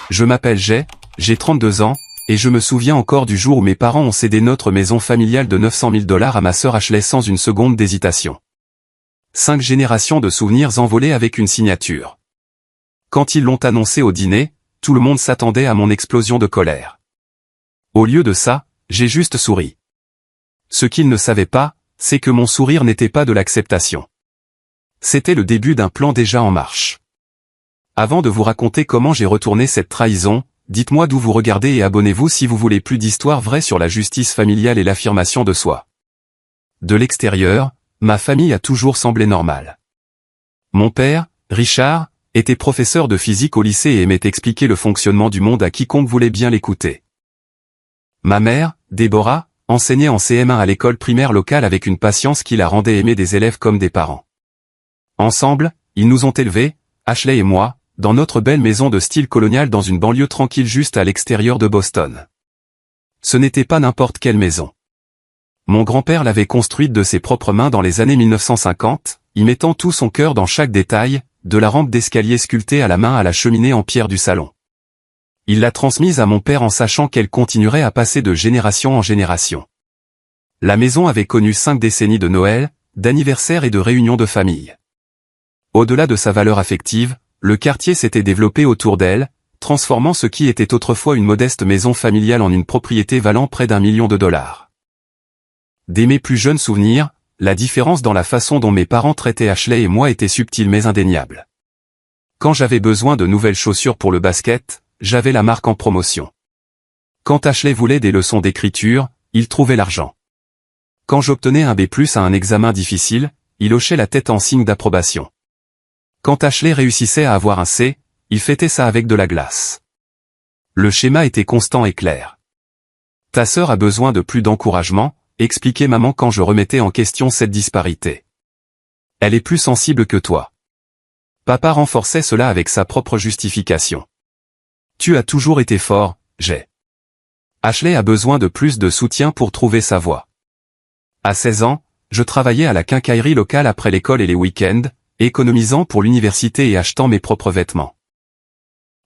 Je m'appelle Jay, j'ai 32 ans, et je me souviens encore du jour où mes parents ont cédé notre maison familiale de 900 000 $ à ma sœur Ashley sans une seconde d'hésitation. 5 générations de souvenirs envolés avec une signature. Quand ils l'ont annoncé au dîner, tout le monde s'attendait à mon explosion de colère. Au lieu de ça, j'ai juste souri. Ce qu'ils ne savaient pas, c'est que mon sourire n'était pas de l'acceptation. C'était le début d'un plan déjà en marche. Avant de vous raconter comment j'ai retourné cette trahison, dites-moi d'où vous regardez et abonnez-vous si vous voulez plus d'histoires vraies sur la justice familiale et l'affirmation de soi. De l'extérieur, ma famille a toujours semblé normale. Mon père, Richard, était professeur de physique au lycée et aimait expliquer le fonctionnement du monde à quiconque voulait bien l'écouter. Ma mère, Déborah, enseignait en CM1 à l'école primaire locale avec une patience qui la rendait aimer des élèves comme des parents. Ensemble, ils nous ont élevés, Ashley et moi, dans notre belle maison de style colonial dans une banlieue tranquille juste à l'extérieur de Boston. Ce n'était pas n'importe quelle maison. Mon grand-père l'avait construite de ses propres mains dans les années 1950, y mettant tout son cœur dans chaque détail, de la rampe d'escalier sculptée à la main à la cheminée en pierre du salon. Il l'a transmise à mon père en sachant qu'elle continuerait à passer de génération en génération. La maison avait connu 5 décennies de Noël, d'anniversaires et de réunions de famille. Au-delà de sa valeur affective, le quartier s'était développé autour d'elle, transformant ce qui était autrefois une modeste maison familiale en une propriété valant près d'1 million de dollars. Dès mes plus jeunes souvenirs, la différence dans la façon dont mes parents traitaient Ashley et moi était subtile mais indéniable. Quand j'avais besoin de nouvelles chaussures pour le basket, j'avais la marque en promotion. Quand Ashley voulait des leçons d'écriture, il trouvait l'argent. Quand j'obtenais un B+ à un examen difficile, il hochait la tête en signe d'approbation. Quand Ashley réussissait à avoir un C, il fêtait ça avec de la glace. Le schéma était constant et clair. Ta sœur a besoin de plus d'encouragement, expliquait maman quand je remettais en question cette disparité. Elle est plus sensible que toi. Papa renforçait cela avec sa propre justification. Tu as toujours été fort, Jay. Ashley a besoin de plus de soutien pour trouver sa voie. À 16 ans, je travaillais à la quincaillerie locale après l'école et les week-ends, économisant pour l'université et achetant mes propres vêtements.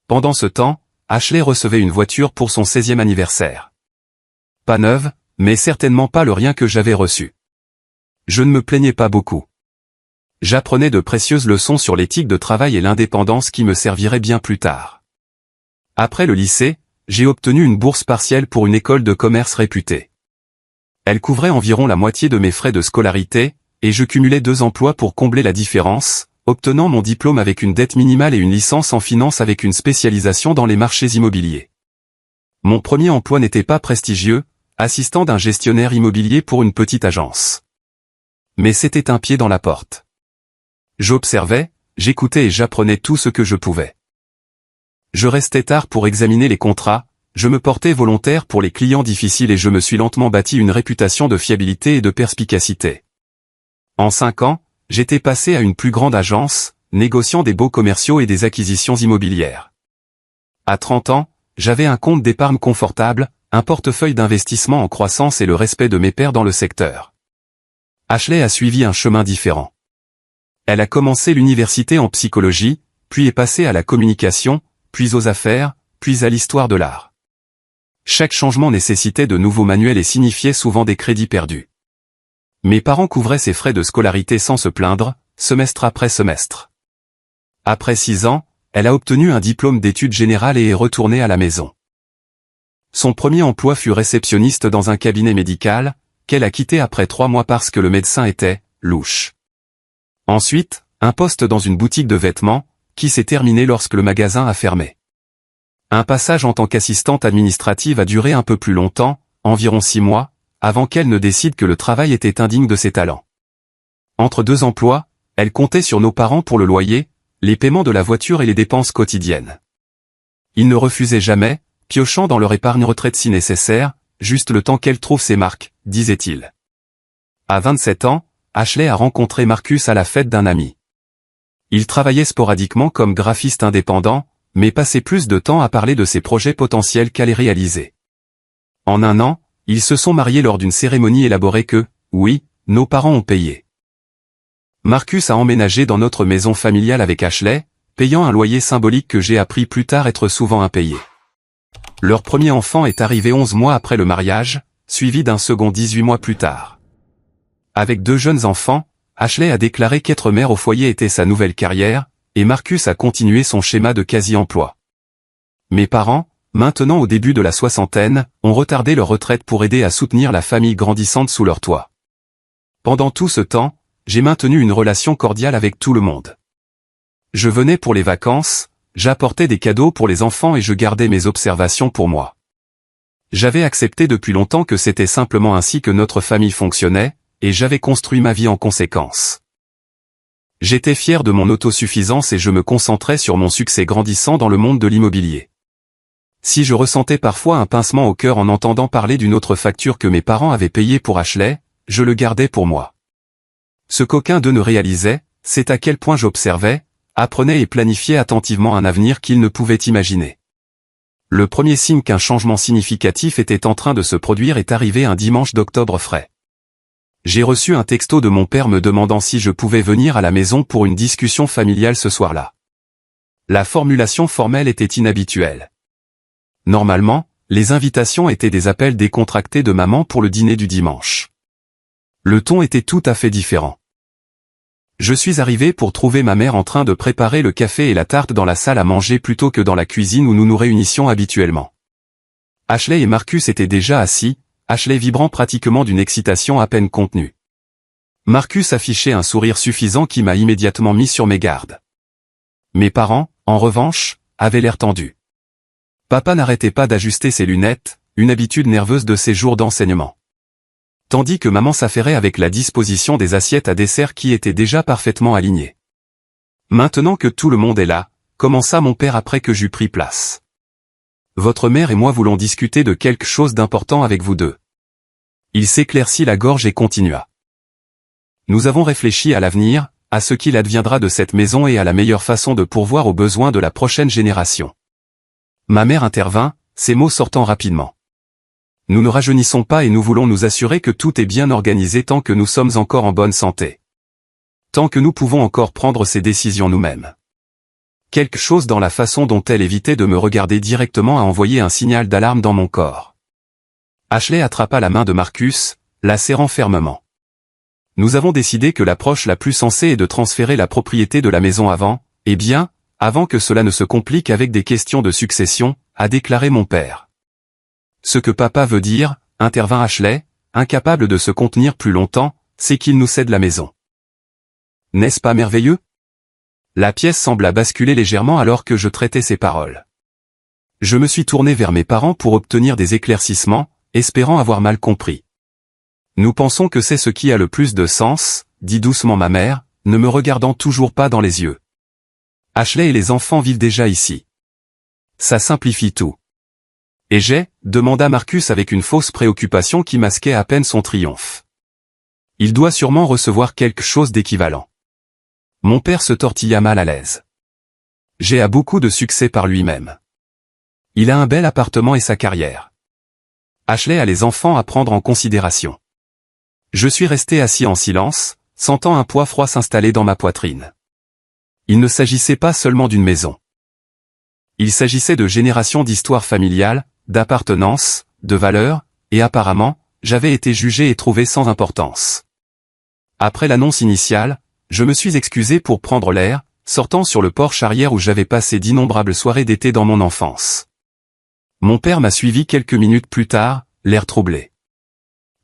Pendant ce temps, Ashley recevait une voiture pour son 16e anniversaire. Pas neuve, mais certainement pas le rien que j'avais reçu. Je ne me plaignais pas beaucoup. J'apprenais de précieuses leçons sur l'éthique de travail et l'indépendance qui me serviraient bien plus tard. Après le lycée, j'ai obtenu une bourse partielle pour une école de commerce réputée. Elle couvrait environ la moitié de mes frais de scolarité, et je cumulais 2 emplois pour combler la différence, obtenant mon diplôme avec une dette minimale et une licence en finance avec une spécialisation dans les marchés immobiliers. Mon premier emploi n'était pas prestigieux, assistant d'un gestionnaire immobilier pour une petite agence. Mais c'était un pied dans la porte. J'observais, j'écoutais et j'apprenais tout ce que je pouvais. Je restais tard pour examiner les contrats, je me portais volontaire pour les clients difficiles et je me suis lentement bâti une réputation de fiabilité et de perspicacité. En 5 ans, j'étais passé à une plus grande agence, négociant des baux commerciaux et des acquisitions immobilières. À 30 ans, j'avais un compte d'épargne confortable, un portefeuille d'investissement en croissance et le respect de mes pairs dans le secteur. Ashley a suivi un chemin différent. Elle a commencé l'université en psychologie, puis est passée à la communication, puis aux affaires, puis à l'histoire de l'art. Chaque changement nécessitait de nouveaux manuels et signifiait souvent des crédits perdus. Mes parents couvraient ses frais de scolarité sans se plaindre, semestre après semestre. Après 6 ans, elle a obtenu un diplôme d'études générales et est retournée à la maison. Son premier emploi fut réceptionniste dans un cabinet médical, qu'elle a quitté après 3 mois parce que le médecin était louche. Ensuite, un poste dans une boutique de vêtements, qui s'est terminé lorsque le magasin a fermé. Un passage en tant qu'assistante administrative a duré un peu plus longtemps, environ 6 mois, avant qu'elle ne décide que le travail était indigne de ses talents. Entre 2 emplois, elle comptait sur nos parents pour le loyer, les paiements de la voiture et les dépenses quotidiennes. Ils ne refusaient jamais, piochant dans leur épargne retraite si nécessaire, juste le temps qu'elle trouve ses marques, disait-il. À 27 ans, Ashley a rencontré Marcus à la fête d'un ami. Il travaillait sporadiquement comme graphiste indépendant, mais passait plus de temps à parler de ses projets potentiels qu'à les réaliser. En 1 an, ils se sont mariés lors d'une cérémonie élaborée que, oui, nos parents ont payé. Marcus a emménagé dans notre maison familiale avec Ashley, payant un loyer symbolique que j'ai appris plus tard être souvent impayé. Leur premier enfant est arrivé 11 mois après le mariage, suivi d'un second 18 mois plus tard. Avec 2 jeunes enfants, Ashley a déclaré qu'être mère au foyer était sa nouvelle carrière, et Marcus a continué son schéma de quasi-emploi. Mes parents, maintenant au début de la soixantaine, ont retardé leur retraite pour aider à soutenir la famille grandissante sous leur toit. Pendant tout ce temps, j'ai maintenu une relation cordiale avec tout le monde. Je venais pour les vacances, j'apportais des cadeaux pour les enfants et je gardais mes observations pour moi. J'avais accepté depuis longtemps que c'était simplement ainsi que notre famille fonctionnait, et j'avais construit ma vie en conséquence. J'étais fier de mon autosuffisance et je me concentrais sur mon succès grandissant dans le monde de l'immobilier. Si je ressentais parfois un pincement au cœur en entendant parler d'une autre facture que mes parents avaient payée pour Ashley, je le gardais pour moi. Ce qu'aucun d'eux ne réalisait, c'est à quel point j'observais, apprenais et planifiais attentivement un avenir qu'ils ne pouvaient imaginer. Le premier signe qu'un changement significatif était en train de se produire est arrivé un dimanche d'octobre frais. J'ai reçu un texto de mon père me demandant si je pouvais venir à la maison pour une discussion familiale ce soir-là. La formulation formelle était inhabituelle. Normalement, les invitations étaient des appels décontractés de maman pour le dîner du dimanche. Le ton était tout à fait différent. Je suis arrivé pour trouver ma mère en train de préparer le café et la tarte dans la salle à manger plutôt que dans la cuisine où nous nous réunissions habituellement. Ashley et Marcus étaient déjà assis, Ashley vibrant pratiquement d'une excitation à peine contenue. Marcus affichait un sourire suffisant qui m'a immédiatement mis sur mes gardes. Mes parents, en revanche, avaient l'air tendus. Papa n'arrêtait pas d'ajuster ses lunettes, une habitude nerveuse de ses jours d'enseignement. Tandis que maman s'affairait avec la disposition des assiettes à dessert qui étaient déjà parfaitement alignées. Maintenant que tout le monde est là, commença mon père après que j'eus pris place. Votre mère et moi voulons discuter de quelque chose d'important avec vous deux. Il s'éclaircit la gorge et continua. Nous avons réfléchi à l'avenir, à ce qu'il adviendra de cette maison et à la meilleure façon de pourvoir aux besoins de la prochaine génération. Ma mère intervint, ces mots sortant rapidement. Nous ne rajeunissons pas et nous voulons nous assurer que tout est bien organisé tant que nous sommes encore en bonne santé. Tant que nous pouvons encore prendre ces décisions nous-mêmes. Quelque chose dans la façon dont elle évitait de me regarder directement a envoyé un signal d'alarme dans mon corps. Ashley attrapa la main de Marcus, la serrant fermement. Nous avons décidé que l'approche la plus sensée est de transférer la propriété de la maison avant que cela ne se complique avec des questions de succession, a déclaré mon père. Ce que papa veut dire, intervint Ashley, incapable de se contenir plus longtemps, c'est qu'il nous cède la maison. N'est-ce pas merveilleux? La pièce sembla basculer légèrement alors que je traitais ces paroles. Je me suis tourné vers mes parents pour obtenir des éclaircissements, espérant avoir mal compris. Nous pensons que c'est ce qui a le plus de sens, dit doucement ma mère, ne me regardant toujours pas dans les yeux. Ashley et les enfants vivent déjà ici. Ça simplifie tout. Et demanda Marcus avec une fausse préoccupation qui masquait à peine son triomphe. Il doit sûrement recevoir quelque chose d'équivalent. Mon père se tortilla mal à l'aise. J'ai a beaucoup de succès par lui-même. Il a un bel appartement et sa carrière. Ashley a les enfants à prendre en considération. Je suis resté assis en silence, sentant un poids froid s'installer dans ma poitrine. Il ne s'agissait pas seulement d'une maison. Il s'agissait de générations d'histoires familiales, d'appartenance, de valeurs, et apparemment, j'avais été jugé et trouvé sans importance. Après l'annonce initiale, je me suis excusé pour prendre l'air, sortant sur le porche arrière où j'avais passé d'innombrables soirées d'été dans mon enfance. Mon père m'a suivi quelques minutes plus tard, l'air troublé.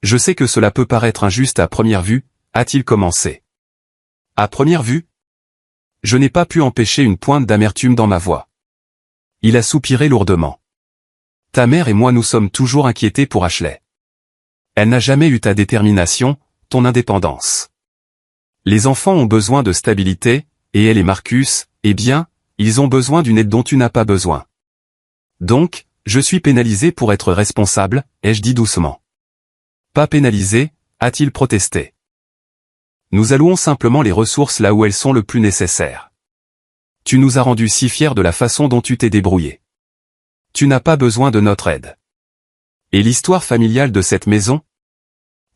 Je sais que cela peut paraître injuste à première vue, a-t-il commencé. À première vue? Je n'ai pas pu empêcher une pointe d'amertume dans ma voix. Il a soupiré lourdement. Ta mère et moi nous sommes toujours inquiétés pour Ashley. Elle n'a jamais eu ta détermination, ton indépendance. Les enfants ont besoin de stabilité, et elle et Marcus, ils ont besoin d'une aide dont tu n'as pas besoin. Donc, je suis pénalisé pour être responsable, ai-je dit doucement. Pas pénalisé, a-t-il protesté. Nous allouons simplement les ressources là où elles sont le plus nécessaires. Tu nous as rendus si fiers de la façon dont tu t'es débrouillé. Tu n'as pas besoin de notre aide. Et l'histoire familiale de cette maison?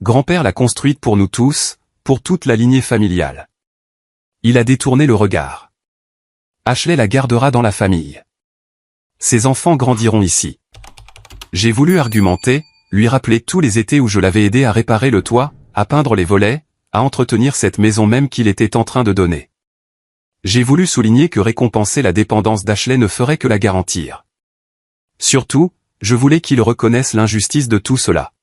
Grand-père l'a construite pour nous tous, pour toute la lignée familiale. Il a détourné le regard. Ashley la gardera dans la famille. Ses enfants grandiront ici. J'ai voulu argumenter, lui rappeler tous les étés où je l'avais aidé à réparer le toit, à peindre les volets, à entretenir cette maison même qu'il était en train de donner. J'ai voulu souligner que récompenser la dépendance d'Ashley ne ferait que la garantir. Surtout, je voulais qu'il reconnaisse l'injustice de tout cela.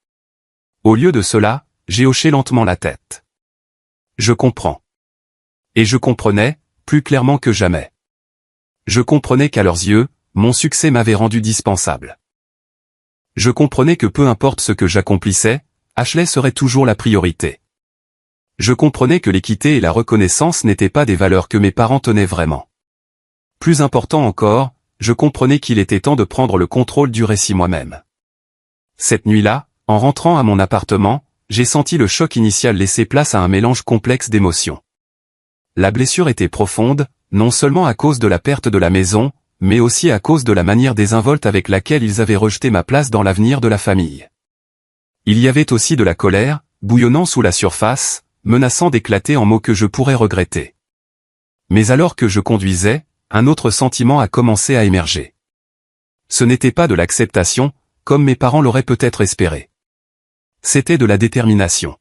Au lieu de cela, j'ai hoché lentement la tête. Je comprends. Et je comprenais, plus clairement que jamais. Je comprenais qu'à leurs yeux, mon succès m'avait rendu dispensable. Je comprenais que peu importe ce que j'accomplissais, Ashley serait toujours la priorité. Je comprenais que l'équité et la reconnaissance n'étaient pas des valeurs que mes parents tenaient vraiment. Plus important encore, je comprenais qu'il était temps de prendre le contrôle du récit moi-même. Cette nuit-là, en rentrant à mon appartement, j'ai senti le choc initial laisser place à un mélange complexe d'émotions. La blessure était profonde, non seulement à cause de la perte de la maison, mais aussi à cause de la manière désinvolte avec laquelle ils avaient rejeté ma place dans l'avenir de la famille. Il y avait aussi de la colère, bouillonnant sous la surface, menaçant d'éclater en mots que je pourrais regretter. Mais alors que je conduisais, un autre sentiment a commencé à émerger. Ce n'était pas de l'acceptation, comme mes parents l'auraient peut-être espéré. C'était de la détermination.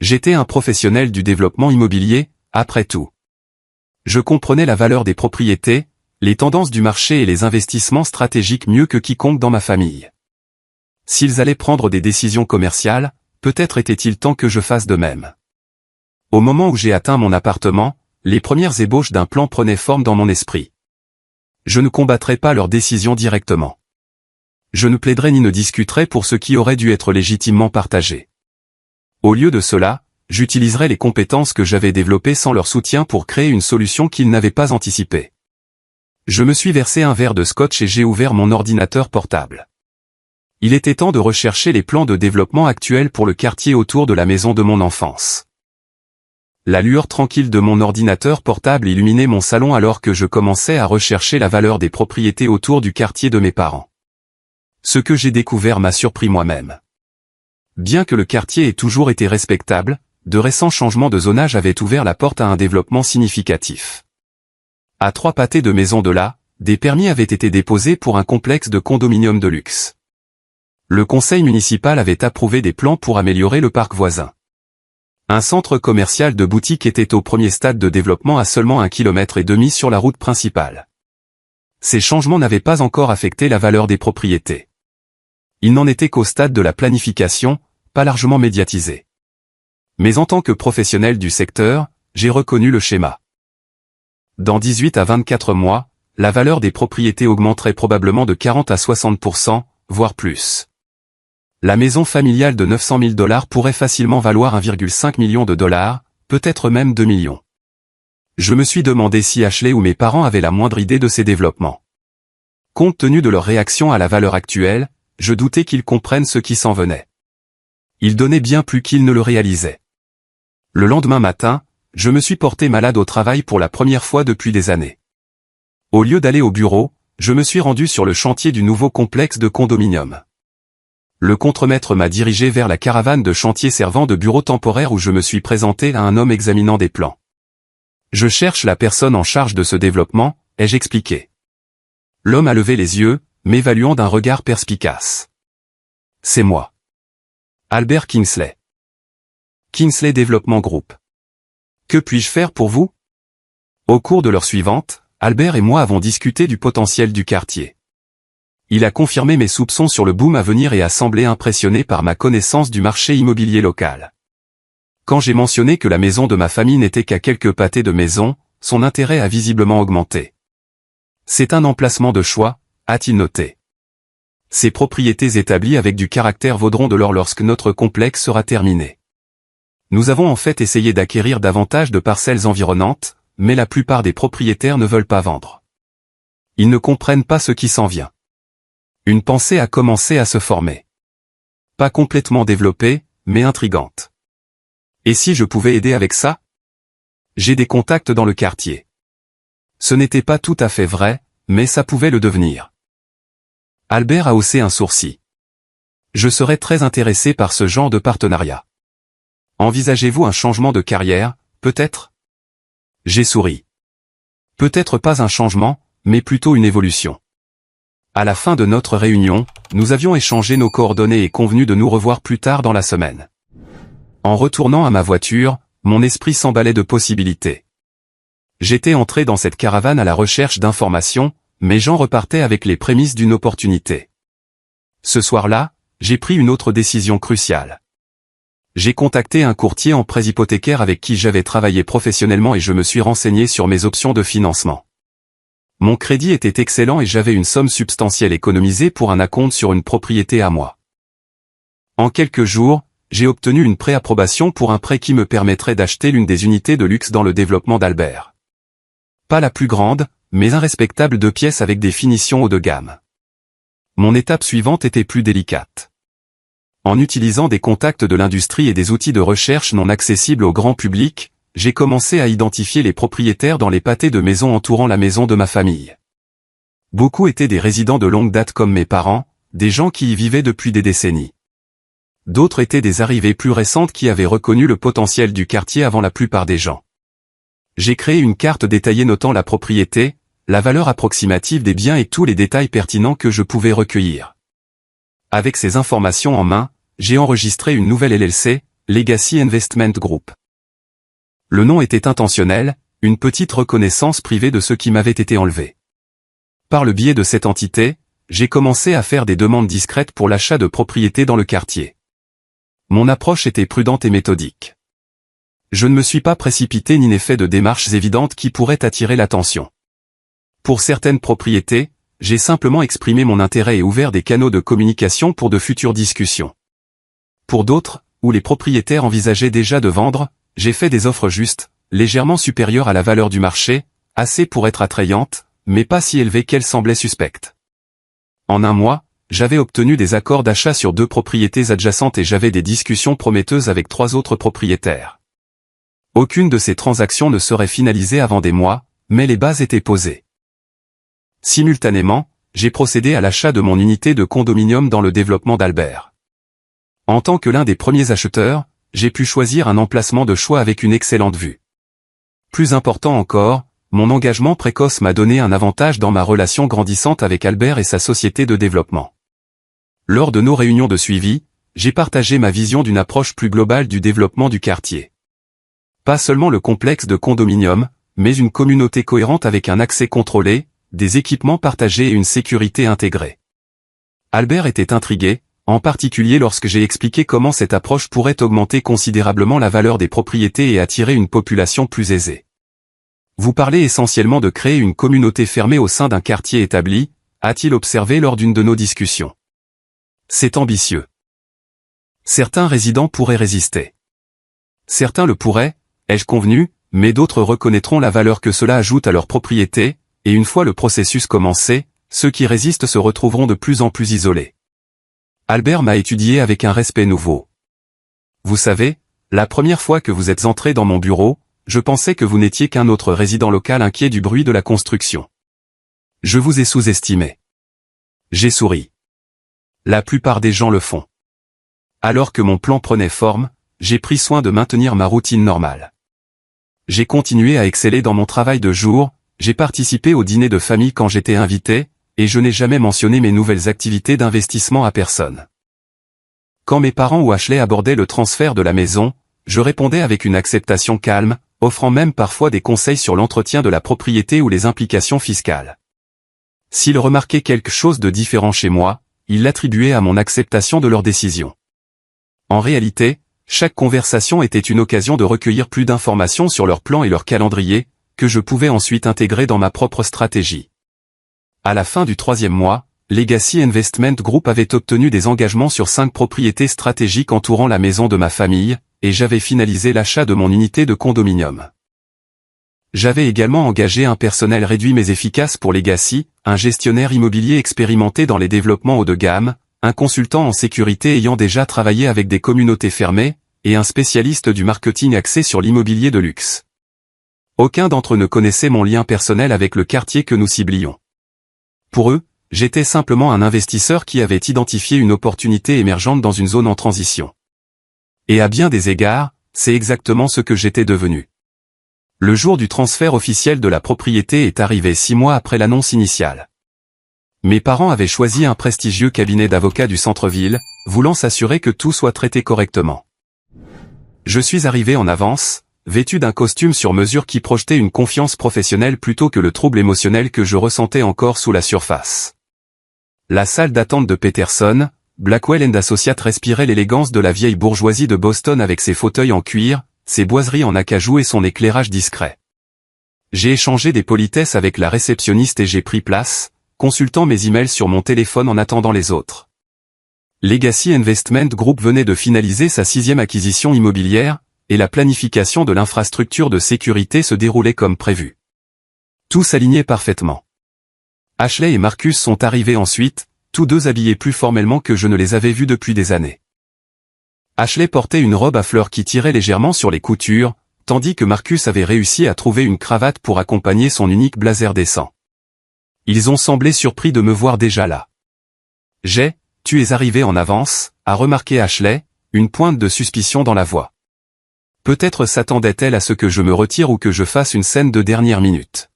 J'étais un professionnel du développement immobilier, après tout. Je comprenais la valeur des propriétés, les tendances du marché et les investissements stratégiques mieux que quiconque dans ma famille. S'ils allaient prendre des décisions commerciales, peut-être était-il temps que je fasse de même. Au moment où j'ai atteint mon appartement, les premières ébauches d'un plan prenaient forme dans mon esprit. Je ne combattrais pas leurs décisions directement. Je ne plaiderais ni ne discuterais pour ce qui aurait dû être légitimement partagé. Au lieu de cela, j'utiliserais les compétences que j'avais développées sans leur soutien pour créer une solution qu'ils n'avaient pas anticipée. Je me suis versé un verre de scotch et j'ai ouvert mon ordinateur portable. Il était temps de rechercher les plans de développement actuels pour le quartier autour de la maison de mon enfance. La lueur tranquille de mon ordinateur portable illuminait mon salon alors que je commençais à rechercher la valeur des propriétés autour du quartier de mes parents. Ce que j'ai découvert m'a surpris moi-même. Bien que le quartier ait toujours été respectable, de récents changements de zonage avaient ouvert la porte à un développement significatif. À 3 pâtés de maisons de là, des permis avaient été déposés pour un complexe de condominiums de luxe. Le conseil municipal avait approuvé des plans pour améliorer le parc voisin. Un centre commercial de boutiques était au premier stade de développement à seulement 1,5 km sur la route principale. Ces changements n'avaient pas encore affecté la valeur des propriétés. Ils n'en étaient qu'au stade de la planification, pas largement médiatisé. Mais en tant que professionnel du secteur, j'ai reconnu le schéma. Dans 18 à 24 mois, la valeur des propriétés augmenterait probablement de 40 à 60%, voire plus. La maison familiale de 900 000 $ pourrait facilement valoir 1,5 million de dollars, peut-être même 2 millions. Je me suis demandé si Ashley ou mes parents avaient la moindre idée de ces développements. Compte tenu de leur réaction à la valeur actuelle, je doutais qu'ils comprennent ce qui s'en venait. Ils donnaient bien plus qu'ils ne le réalisaient. Le lendemain matin, je me suis porté malade au travail pour la première fois depuis des années. Au lieu d'aller au bureau, je me suis rendu sur le chantier du nouveau complexe de condominium. Le contremaître m'a dirigé vers la caravane de chantier servant de bureau temporaire où je me suis présenté à un homme examinant des plans. Je cherche la personne en charge de ce développement, ai-je expliqué. L'homme a levé les yeux, m'évaluant d'un regard perspicace. C'est moi. Albert Kingsley. Kingsley Développement Group. Que puis-je faire pour vous? Au cours de l'heure suivante, Albert et moi avons discuté du potentiel du quartier. Il a confirmé mes soupçons sur le boom à venir et a semblé impressionné par ma connaissance du marché immobilier local. Quand j'ai mentionné que la maison de ma famille n'était qu'à quelques pâtés de maison, son intérêt a visiblement augmenté. C'est un emplacement de choix, a-t-il noté. Ces propriétés établies avec du caractère vaudront de l'or lorsque notre complexe sera terminé. Nous avons en fait essayé d'acquérir davantage de parcelles environnantes, mais la plupart des propriétaires ne veulent pas vendre. Ils ne comprennent pas ce qui s'en vient. Une pensée a commencé à se former. Pas complètement développée, mais intrigante. Et si je pouvais aider avec ça? J'ai des contacts dans le quartier. Ce n'était pas tout à fait vrai, mais ça pouvait le devenir. Albert a haussé un sourcil. Je serais très intéressé par ce genre de partenariat. Envisagez-vous un changement de carrière, peut-être? J'ai souri. Peut-être pas un changement, mais plutôt une évolution. À la fin de notre réunion, nous avions échangé nos coordonnées et convenu de nous revoir plus tard dans la semaine. En retournant à ma voiture, mon esprit s'emballait de possibilités. J'étais entré dans cette caravane à la recherche d'informations, mais j'en repartais avec les prémices d'une opportunité. Ce soir-là, j'ai pris une autre décision cruciale. J'ai contacté un courtier en prêts hypothécaires avec qui j'avais travaillé professionnellement et je me suis renseigné sur mes options de financement. Mon crédit était excellent et j'avais une somme substantielle économisée pour un acompte sur une propriété à moi. En quelques jours, j'ai obtenu une préapprobation pour un prêt qui me permettrait d'acheter l'une des unités de luxe dans le développement d'Albert. Pas la plus grande, mais un respectable 2 pièces avec des finitions haut de gamme. Mon étape suivante était plus délicate. En utilisant des contacts de l'industrie et des outils de recherche non accessibles au grand public, j'ai commencé à identifier les propriétaires dans les pâtés de maisons entourant la maison de ma famille. Beaucoup étaient des résidents de longue date comme mes parents, des gens qui y vivaient depuis des décennies. D'autres étaient des arrivées plus récentes qui avaient reconnu le potentiel du quartier avant la plupart des gens. J'ai créé une carte détaillée notant la propriété, la valeur approximative des biens et tous les détails pertinents que je pouvais recueillir. Avec ces informations en main, j'ai enregistré une nouvelle LLC, Legacy Investment Group. Le nom était intentionnel, une petite reconnaissance privée de ce qui m'avait été enlevé. Par le biais de cette entité, j'ai commencé à faire des demandes discrètes pour l'achat de propriétés dans le quartier. Mon approche était prudente et méthodique. Je ne me suis pas précipité ni n'ai fait de démarches évidentes qui pourraient attirer l'attention. Pour certaines propriétés, j'ai simplement exprimé mon intérêt et ouvert des canaux de communication pour de futures discussions. Pour d'autres, où les propriétaires envisageaient déjà de vendre, j'ai fait des offres justes, légèrement supérieures à la valeur du marché, assez pour être attrayantes, mais pas si élevées qu'elles semblaient suspectes. En un mois, j'avais obtenu des accords d'achat sur 2 propriétés adjacentes et j'avais des discussions prometteuses avec 3 autres propriétaires. Aucune de ces transactions ne serait finalisée avant des mois, mais les bases étaient posées. Simultanément, j'ai procédé à l'achat de mon unité de condominium dans le développement d'Albert. En tant que l'un des premiers acheteurs, j'ai pu choisir un emplacement de choix avec une excellente vue. Plus important encore, mon engagement précoce m'a donné un avantage dans ma relation grandissante avec Albert et sa société de développement. Lors de nos réunions de suivi, j'ai partagé ma vision d'une approche plus globale du développement du quartier. Pas seulement le complexe de condominium, mais une communauté cohérente avec un accès contrôlé, des équipements partagés et une sécurité intégrée. Albert était intrigué, en particulier lorsque j'ai expliqué comment cette approche pourrait augmenter considérablement la valeur des propriétés et attirer une population plus aisée. Vous parlez essentiellement de créer une communauté fermée au sein d'un quartier établi, a-t-il observé lors d'une de nos discussions. C'est ambitieux. Certains résidents pourraient résister. Certains le pourraient, ai-je convenu, mais d'autres reconnaîtront la valeur que cela ajoute à leur propriété, et une fois le processus commencé, ceux qui résistent se retrouveront de plus en plus isolés. Albert m'a étudié avec un respect nouveau. Vous savez, la première fois que vous êtes entré dans mon bureau, je pensais que vous n'étiez qu'un autre résident local inquiet du bruit de la construction. Je vous ai sous-estimé. J'ai souri. La plupart des gens le font. Alors que mon plan prenait forme, j'ai pris soin de maintenir ma routine normale. J'ai continué à exceller dans mon travail de jour, j'ai participé au dîner de famille quand j'étais invité, et je n'ai jamais mentionné mes nouvelles activités d'investissement à personne. Quand mes parents ou Ashley abordaient le transfert de la maison, je répondais avec une acceptation calme, offrant même parfois des conseils sur l'entretien de la propriété ou les implications fiscales. S'ils remarquaient quelque chose de différent chez moi, ils l'attribuaient à mon acceptation de leurs décisions. En réalité, chaque conversation était une occasion de recueillir plus d'informations sur leurs plans et leur calendrier, que je pouvais ensuite intégrer dans ma propre stratégie. À la fin du 3e mois, Legacy Investment Group avait obtenu des engagements sur 5 propriétés stratégiques entourant la maison de ma famille, et j'avais finalisé l'achat de mon unité de condominium. J'avais également engagé un personnel réduit mais efficace pour Legacy, un gestionnaire immobilier expérimenté dans les développements haut de gamme, un consultant en sécurité ayant déjà travaillé avec des communautés fermées, et un spécialiste du marketing axé sur l'immobilier de luxe. Aucun d'entre eux ne connaissait mon lien personnel avec le quartier que nous ciblions. Pour eux, j'étais simplement un investisseur qui avait identifié une opportunité émergente dans une zone en transition. Et à bien des égards, c'est exactement ce que j'étais devenu. Le jour du transfert officiel de la propriété est arrivé 6 mois après l'annonce initiale. Mes parents avaient choisi un prestigieux cabinet d'avocats du centre-ville, voulant s'assurer que tout soit traité correctement. Je suis arrivé en avance, vêtu d'un costume sur mesure qui projetait une confiance professionnelle plutôt que le trouble émotionnel que je ressentais encore sous la surface. La salle d'attente de Peterson, Blackwell & Associates respirait l'élégance de la vieille bourgeoisie de Boston avec ses fauteuils en cuir, ses boiseries en acajou et son éclairage discret. J'ai échangé des politesses avec la réceptionniste et j'ai pris place, consultant mes emails sur mon téléphone en attendant les autres. Legacy Investment Group venait de finaliser sa 6e acquisition immobilière, et la planification de l'infrastructure de sécurité se déroulait comme prévu. Tout s'alignait parfaitement. Ashley et Marcus sont arrivés ensuite, tous deux habillés plus formellement que je ne les avais vus depuis des années. Ashley portait une robe à fleurs qui tirait légèrement sur les coutures, tandis que Marcus avait réussi à trouver une cravate pour accompagner son unique blazer décent. Ils ont semblé surpris de me voir déjà là. Tu es arrivé en avance, a remarqué Ashley, une pointe de suspicion dans la voix. Peut-être s'attendait-elle à ce que je me retire ou que je fasse une scène de dernière minute.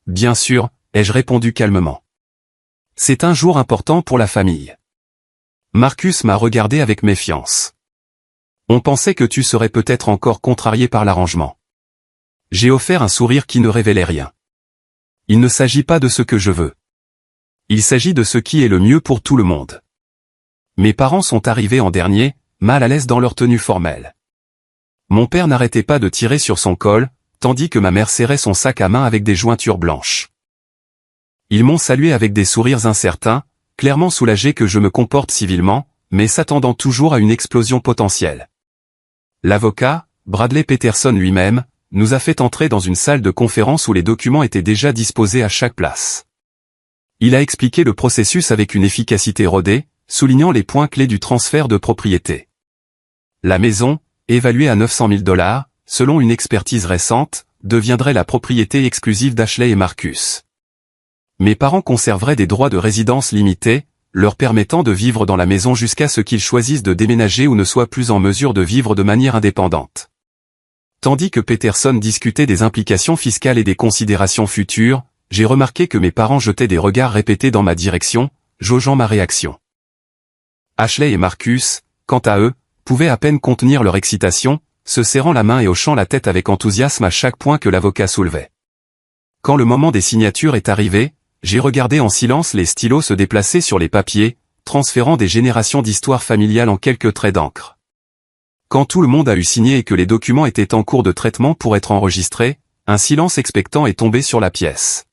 Bien sûr, ai-je répondu calmement. C'est un jour important pour la famille. Marcus m'a regardé avec méfiance. On pensait que tu serais peut-être encore contrarié par l'arrangement. J'ai offert un sourire qui ne révélait rien. Il ne s'agit pas de ce que je veux. Il s'agit de ce qui est le mieux pour tout le monde. Mes parents sont arrivés en dernier, mal à l'aise dans leur tenue formelle. Mon père n'arrêtait pas de tirer sur son col, tandis que ma mère serrait son sac à main avec des jointures blanches. Ils m'ont salué avec des sourires incertains, clairement soulagés que je me comporte civilement, mais s'attendant toujours à une explosion potentielle. L'avocat, Bradley Peterson lui-même, nous a fait entrer dans une salle de conférence où les documents étaient déjà disposés à chaque place. Il a expliqué le processus avec une efficacité rodée, soulignant les points clés du transfert de propriété. La maison, évaluée à 900 000 $, selon une expertise récente, deviendrait la propriété exclusive d'Ashley et Marcus. Mes parents conserveraient des droits de résidence limités, leur permettant de vivre dans la maison jusqu'à ce qu'ils choisissent de déménager ou ne soient plus en mesure de vivre de manière indépendante. Tandis que Peterson discutait des implications fiscales et des considérations futures, j'ai remarqué que mes parents jetaient des regards répétés dans ma direction, jaugeant ma réaction. Ashley et Marcus, quant à eux, pouvaient à peine contenir leur excitation, se serrant la main et hochant la tête avec enthousiasme à chaque point que l'avocat soulevait. Quand le moment des signatures est arrivé, j'ai regardé en silence les stylos se déplacer sur les papiers, transférant des générations d'histoires familiales en quelques traits d'encre. Quand tout le monde a eu signé et que les documents étaient en cours de traitement pour être enregistrés, un silence expectant est tombé sur la pièce.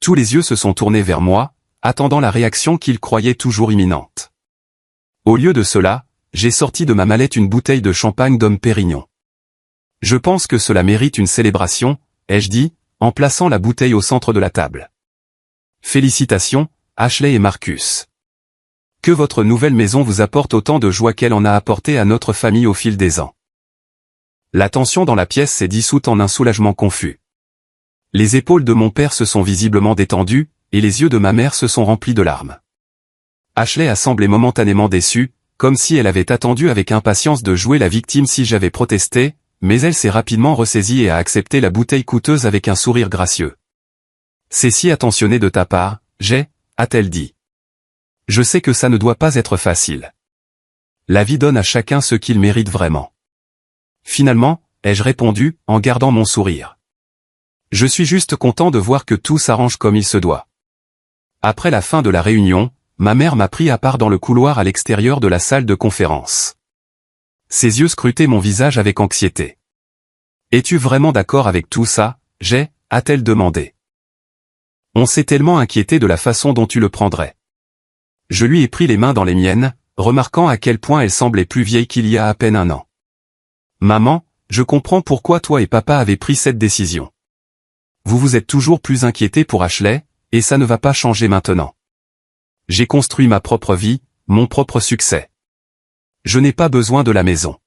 Tous les yeux se sont tournés vers moi, attendant la réaction qu'ils croyaient toujours imminente. Au lieu de cela, j'ai sorti de ma mallette une bouteille de champagne Dom Pérignon. Je pense que cela mérite une célébration, ai-je dit, en plaçant la bouteille au centre de la table. Félicitations, Ashley et Marcus. Que votre nouvelle maison vous apporte autant de joie qu'elle en a apporté à notre famille au fil des ans. La tension dans la pièce s'est dissoute en un soulagement confus. Les épaules de mon père se sont visiblement détendues, et les yeux de ma mère se sont remplis de larmes. Ashley a semblé momentanément déçue, comme si elle avait attendu avec impatience de jouer la victime si j'avais protesté, mais elle s'est rapidement ressaisie et a accepté la bouteille coûteuse avec un sourire gracieux. C'est si attentionné de ta part, a-t-elle dit. Je sais que ça ne doit pas être facile. La vie donne à chacun ce qu'il mérite vraiment. Finalement, ai-je répondu, en gardant mon sourire. Je suis juste content de voir que tout s'arrange comme il se doit. Après la fin de la réunion, ma mère m'a pris à part dans le couloir à l'extérieur de la salle de conférence. Ses yeux scrutaient mon visage avec anxiété. Es-tu vraiment d'accord avec tout ça, a-t-elle demandé. On s'est tellement inquiété de la façon dont tu le prendrais. Je lui ai pris les mains dans les miennes, remarquant à quel point elle semblait plus vieille qu'il y a à peine un an. Maman, je comprends pourquoi toi et papa avez pris cette décision. Vous vous êtes toujours plus inquiétés pour Ashley, et ça ne va pas changer maintenant. J'ai construit ma propre vie, mon propre succès. Je n'ai pas besoin de la maison.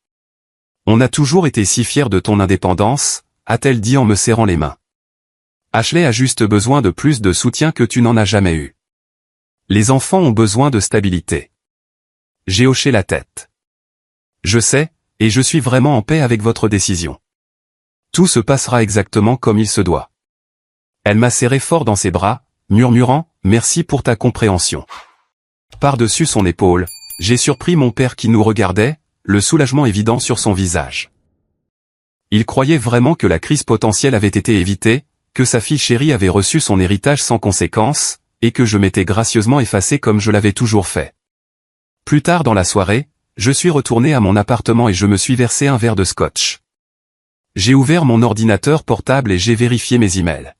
On a toujours été si fiers de ton indépendance, a-t-elle dit en me serrant les mains. Ashley a juste besoin de plus de soutien que tu n'en as jamais eu. Les enfants ont besoin de stabilité. J'ai hoché la tête. Je sais, et je suis vraiment en paix avec votre décision. Tout se passera exactement comme il se doit. Elle m'a serré fort dans ses bras, murmurant « Merci pour ta compréhension ». Par-dessus son épaule, j'ai surpris mon père qui nous regardait, le soulagement évident sur son visage. Il croyait vraiment que la crise potentielle avait été évitée, que sa fille chérie avait reçu son héritage sans conséquence, et que je m'étais gracieusement effacé comme je l'avais toujours fait. Plus tard dans la soirée, je suis retourné à mon appartement et je me suis versé un verre de scotch. J'ai ouvert mon ordinateur portable et j'ai vérifié mes emails.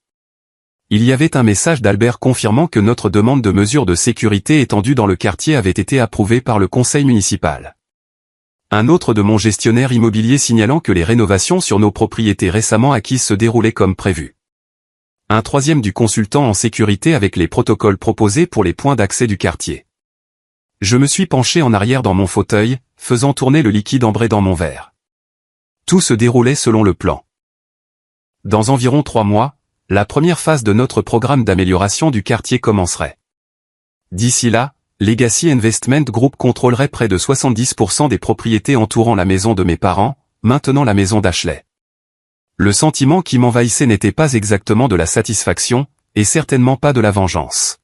Il y avait un message d'Albert confirmant que notre demande de mesures de sécurité étendue dans le quartier avait été approuvée par le conseil municipal. Un autre de mon gestionnaire immobilier signalant que les rénovations sur nos propriétés récemment acquises se déroulaient comme prévu. Un troisième du consultant en sécurité avec les protocoles proposés pour les points d'accès du quartier. Je me suis penché en arrière dans mon fauteuil, faisant tourner le liquide ambré dans mon verre. Tout se déroulait selon le plan. Dans environ 3 mois, la première phase de notre programme d'amélioration du quartier commencerait. D'ici là, Legacy Investment Group contrôlerait près de 70% des propriétés entourant la maison de mes parents, maintenant la maison d'Ashley. Le sentiment qui m'envahissait n'était pas exactement de la satisfaction, et certainement pas de la vengeance.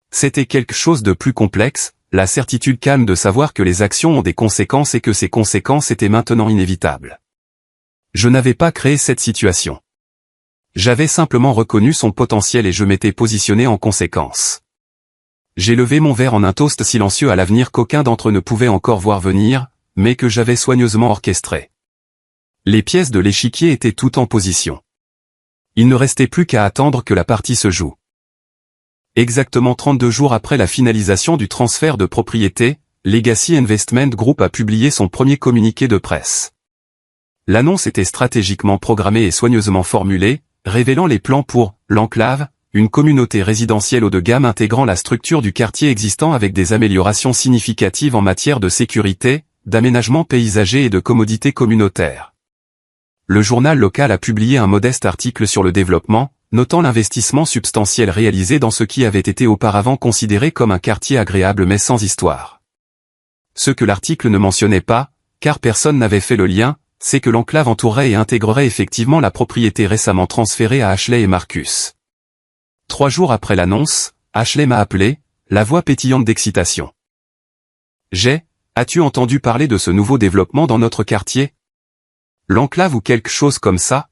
C'était quelque chose de plus complexe, la certitude calme de savoir que les actions ont des conséquences et que ces conséquences étaient maintenant inévitables. Je n'avais pas créé cette situation. J'avais simplement reconnu son potentiel et je m'étais positionné en conséquence. J'ai levé mon verre en un toast silencieux à l'avenir qu'aucun d'entre eux ne pouvait encore voir venir, mais que j'avais soigneusement orchestré. Les pièces de l'échiquier étaient toutes en position. Il ne restait plus qu'à attendre que la partie se joue. Exactement 32 jours après la finalisation du transfert de propriété, Legacy Investment Group a publié son premier communiqué de presse. L'annonce était stratégiquement programmée et soigneusement formulée, révélant les plans pour « l'Enclave », une communauté résidentielle haut de gamme intégrant la structure du quartier existant avec des améliorations significatives en matière de sécurité, d'aménagement paysager et de commodité communautaire. Le journal local a publié un modeste article sur le développement, notant l'investissement substantiel réalisé dans ce qui avait été auparavant considéré comme un quartier agréable mais sans histoire. Ce que l'article ne mentionnait pas, car personne n'avait fait le lien, c'est que l'enclave entourerait et intégrerait effectivement la propriété récemment transférée à Ashley et Marcus. 3 jours après l'annonce, Ashley m'a appelé, la voix pétillante d'excitation. As-tu entendu parler de ce nouveau développement dans notre quartier? L'enclave ou quelque chose comme ça?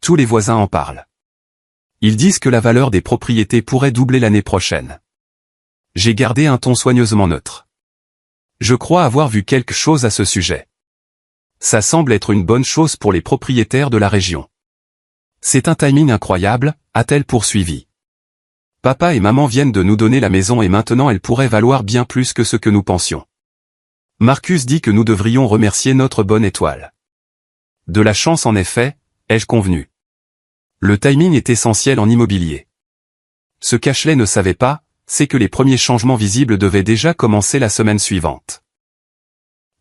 Tous les voisins en parlent. Ils disent que la valeur des propriétés pourrait doubler l'année prochaine. J'ai gardé un ton soigneusement neutre. Je crois avoir vu quelque chose à ce sujet. Ça semble être une bonne chose pour les propriétaires de la région. C'est un timing incroyable, a-t-elle poursuivi. Papa et maman viennent de nous donner la maison et maintenant elle pourrait valoir bien plus que ce que nous pensions. Marcus dit que nous devrions remercier notre bonne étoile. De la chance en effet, ai-je convenu. Le timing est essentiel en immobilier. Ce qu'Ashley ne savait pas, c'est que les premiers changements visibles devaient déjà commencer la semaine suivante.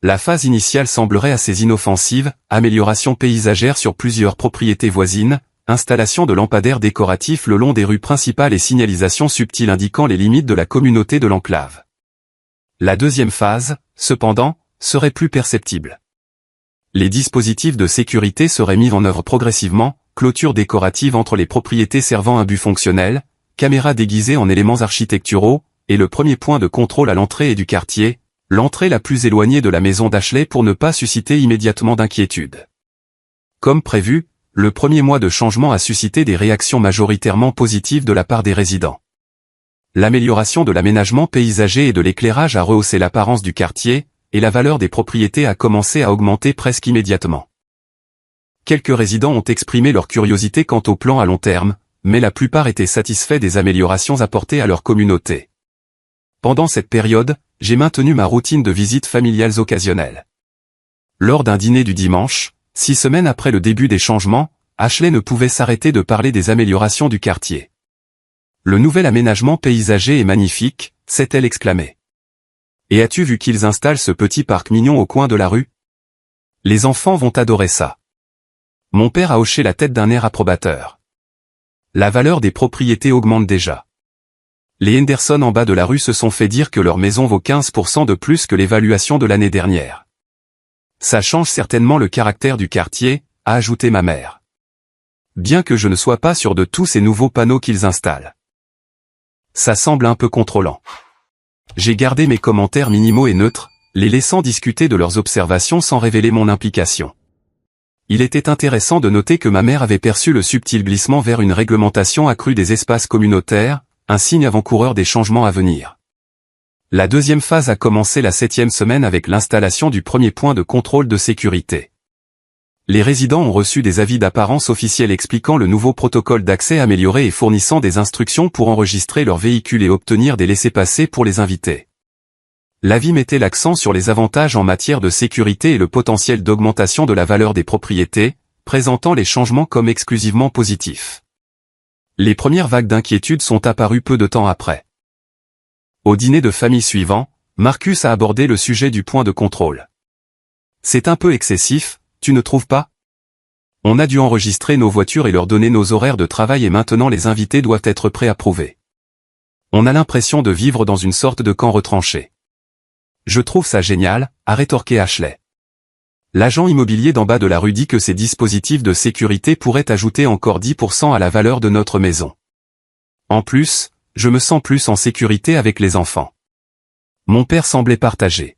La phase initiale semblerait assez inoffensive, amélioration paysagère sur plusieurs propriétés voisines, installation de lampadaires décoratifs le long des rues principales et signalisation subtile indiquant les limites de la communauté de l'enclave. La deuxième phase, cependant, serait plus perceptible. Les dispositifs de sécurité seraient mis en œuvre progressivement, clôture décorative entre les propriétés servant un but fonctionnel, caméras déguisées en éléments architecturaux, et le premier point de contrôle à l'entrée du quartier, l'entrée la plus éloignée de la maison d'Ashley pour ne pas susciter immédiatement d'inquiétude. Comme prévu, le premier mois de changement a suscité des réactions majoritairement positives de la part des résidents. L'amélioration de l'aménagement paysager et de l'éclairage a rehaussé l'apparence du quartier, et la valeur des propriétés a commencé à augmenter presque immédiatement. Quelques résidents ont exprimé leur curiosité quant au plan à long terme, mais la plupart étaient satisfaits des améliorations apportées à leur communauté. Pendant cette période, j'ai maintenu ma routine de visites familiales occasionnelles. Lors d'un dîner du dimanche, 6 semaines après le début des changements, Ashley ne pouvait s'arrêter de parler des améliorations du quartier. Le nouvel aménagement paysager est magnifique, s'est-elle exclamée. Et as-tu vu qu'ils installent ce petit parc mignon au coin de la rue? Les enfants vont adorer ça. Mon père a hoché la tête d'un air approbateur. La valeur des propriétés augmente déjà. Les Henderson en bas de la rue se sont fait dire que leur maison vaut 15% de plus que l'évaluation de l'année dernière. Ça change certainement le caractère du quartier, a ajouté ma mère. Bien que je ne sois pas sûr de tous ces nouveaux panneaux qu'ils installent. Ça semble un peu contrôlant. J'ai gardé mes commentaires minimaux et neutres, les laissant discuter de leurs observations sans révéler mon implication. Il était intéressant de noter que ma mère avait perçu le subtil glissement vers une réglementation accrue des espaces communautaires, un signe avant-coureur des changements à venir. La deuxième phase a commencé la 7e semaine avec l'installation du premier point de contrôle de sécurité. Les résidents ont reçu des avis d'apparence officiels expliquant le nouveau protocole d'accès amélioré et fournissant des instructions pour enregistrer leurs véhicules et obtenir des laissez-passer pour les invités. L'avis mettait l'accent sur les avantages en matière de sécurité et le potentiel d'augmentation de la valeur des propriétés, présentant les changements comme exclusivement positifs. Les premières vagues d'inquiétude sont apparues peu de temps après. Au dîner de famille suivant, Marcus a abordé le sujet du point de contrôle. C'est un peu excessif, tu ne trouves pas? On a dû enregistrer nos voitures et leur donner nos horaires de travail et maintenant les invités doivent être préapprouvés. On a l'impression de vivre dans une sorte de camp retranché. Je trouve ça génial, a rétorqué Ashley. L'agent immobilier d'en bas de la rue dit que ces dispositifs de sécurité pourraient ajouter encore 10% à la valeur de notre maison. En plus, je me sens plus en sécurité avec les enfants. Mon père semblait partagé.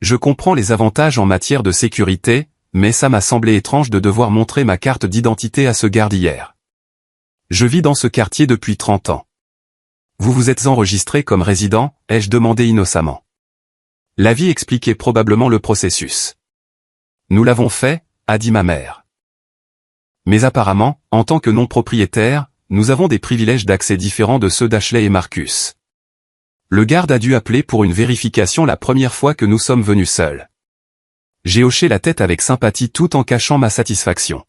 Je comprends les avantages en matière de sécurité, mais ça m'a semblé étrange de devoir montrer ma carte d'identité à ce garde hier. Je vis dans ce quartier depuis 30 ans. Vous vous êtes enregistré comme résident, ai-je demandé innocemment. L'avis expliquait probablement le processus. Nous l'avons fait, a dit ma mère. Mais apparemment, en tant que non-propriétaire, nous avons des privilèges d'accès différents de ceux d'Ashley et Marcus. Le garde a dû appeler pour une vérification la première fois que nous sommes venus seuls. J'ai hoché la tête avec sympathie tout en cachant ma satisfaction.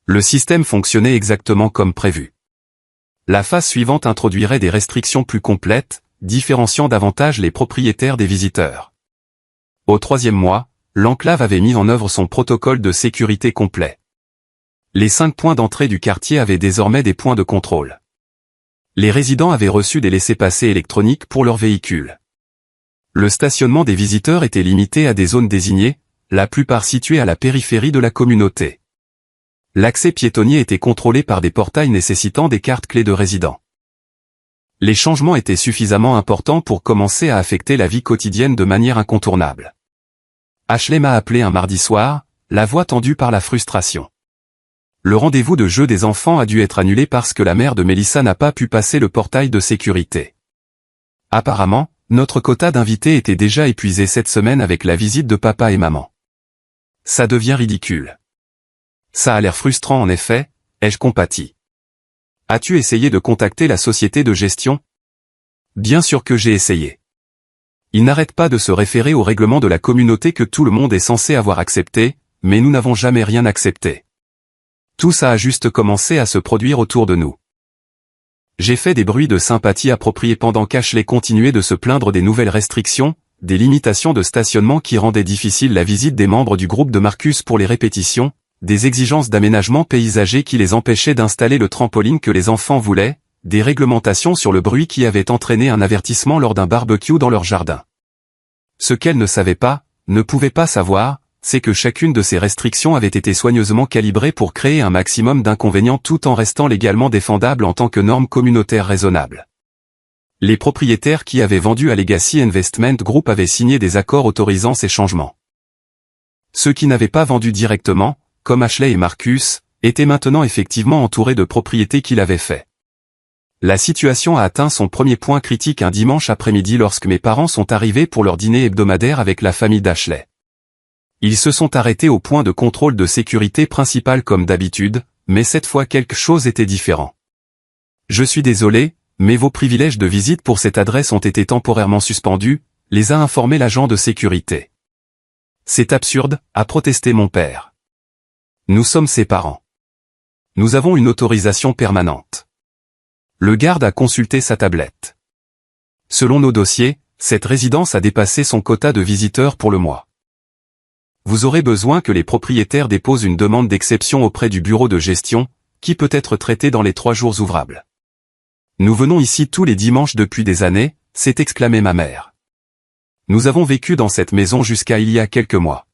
Le système fonctionnait exactement comme prévu. La phase suivante introduirait des restrictions plus complètes, différenciant davantage les propriétaires des visiteurs. Au 3e mois, l'enclave avait mis en œuvre son protocole de sécurité complet. Les 5 points d'entrée du quartier avaient désormais des points de contrôle. Les résidents avaient reçu des laissez-passer électroniques pour leurs véhicules. Le stationnement des visiteurs était limité à des zones désignées, la plupart situées à la périphérie de la communauté. L'accès piétonnier était contrôlé par des portails nécessitant des cartes clés de résidents. Les changements étaient suffisamment importants pour commencer à affecter la vie quotidienne de manière incontournable. Ashley m'a appelé un mardi soir, la voix tendue par la frustration. Le rendez-vous de jeu des enfants a dû être annulé parce que la mère de Melissa n'a pas pu passer le portail de sécurité. Apparemment, notre quota d'invités était déjà épuisé cette semaine avec la visite de papa et maman. Ça devient ridicule. Ça a l'air frustrant en effet, ai-je compati. As-tu essayé de contacter la société de gestion? Bien sûr que j'ai essayé. Ils n'arrêtent pas de se référer au règlement de la communauté que tout le monde est censé avoir accepté, mais nous n'avons jamais rien accepté. Tout ça a juste commencé à se produire autour de nous. J'ai fait des bruits de sympathie appropriés pendant qu'Ashley continuait de se plaindre des nouvelles restrictions, des limitations de stationnement qui rendaient difficile la visite des membres du groupe de Marcus pour les répétitions, des exigences d'aménagement paysager qui les empêchaient d'installer le trampoline que les enfants voulaient, des réglementations sur le bruit qui avaient entraîné un avertissement lors d'un barbecue dans leur jardin. Ce qu'elles ne savaient pas, ne pouvaient pas savoir, c'est que chacune de ces restrictions avait été soigneusement calibrée pour créer un maximum d'inconvénients tout en restant légalement défendable en tant que norme communautaire raisonnable. Les propriétaires qui avaient vendu à Legacy Investment Group avaient signé des accords autorisant ces changements. Ceux qui n'avaient pas vendu directement, comme Ashley et Marcus, étaient maintenant effectivement entourés de propriétés qui l'avaient fait. La situation a atteint son premier point critique un dimanche après-midi lorsque mes parents sont arrivés pour leur dîner hebdomadaire avec la famille d'Ashley. Ils se sont arrêtés au point de contrôle de sécurité principal comme d'habitude, mais cette fois quelque chose était différent. Je suis désolé, mais vos privilèges de visite pour cette adresse ont été temporairement suspendus, les a informé l'agent de sécurité. C'est absurde, a protesté mon père. Nous sommes ses parents. Nous avons une autorisation permanente. Le garde a consulté sa tablette. Selon nos dossiers, cette résidence a dépassé son quota de visiteurs pour le mois. Vous aurez besoin que les propriétaires déposent une demande d'exception auprès du bureau de gestion, qui peut être traitée dans les 3 jours ouvrables. Nous venons ici tous les dimanches depuis des années, s'est exclamée ma mère. Nous avons vécu dans cette maison jusqu'à il y a quelques mois.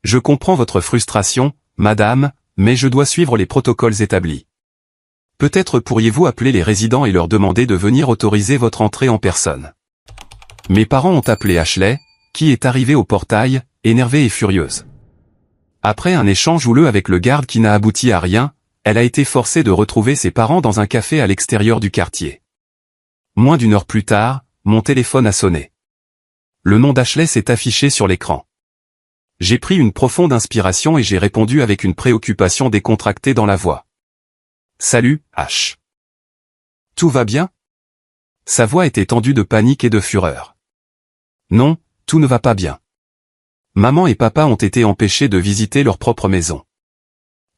Je comprends votre frustration, madame, mais je dois suivre les protocoles établis. Peut-être pourriez-vous appeler les résidents et leur demander de venir autoriser votre entrée en personne. Mes parents ont appelé Ashley, qui est arrivée au portail, énervée et furieuse. Après un échange houleux avec le garde qui n'a abouti à rien, elle a été forcée de retrouver ses parents dans un café à l'extérieur du quartier. Moins d'1 heure plus tard, mon téléphone a sonné. Le nom d'Ashley s'est affiché sur l'écran. J'ai pris une profonde inspiration et j'ai répondu avec une préoccupation décontractée dans la voix. « Salut, H. Tout va bien ?» Sa voix était tendue de panique et de fureur. « Non, tout ne va pas bien. Maman et papa ont été empêchés de visiter leur propre maison.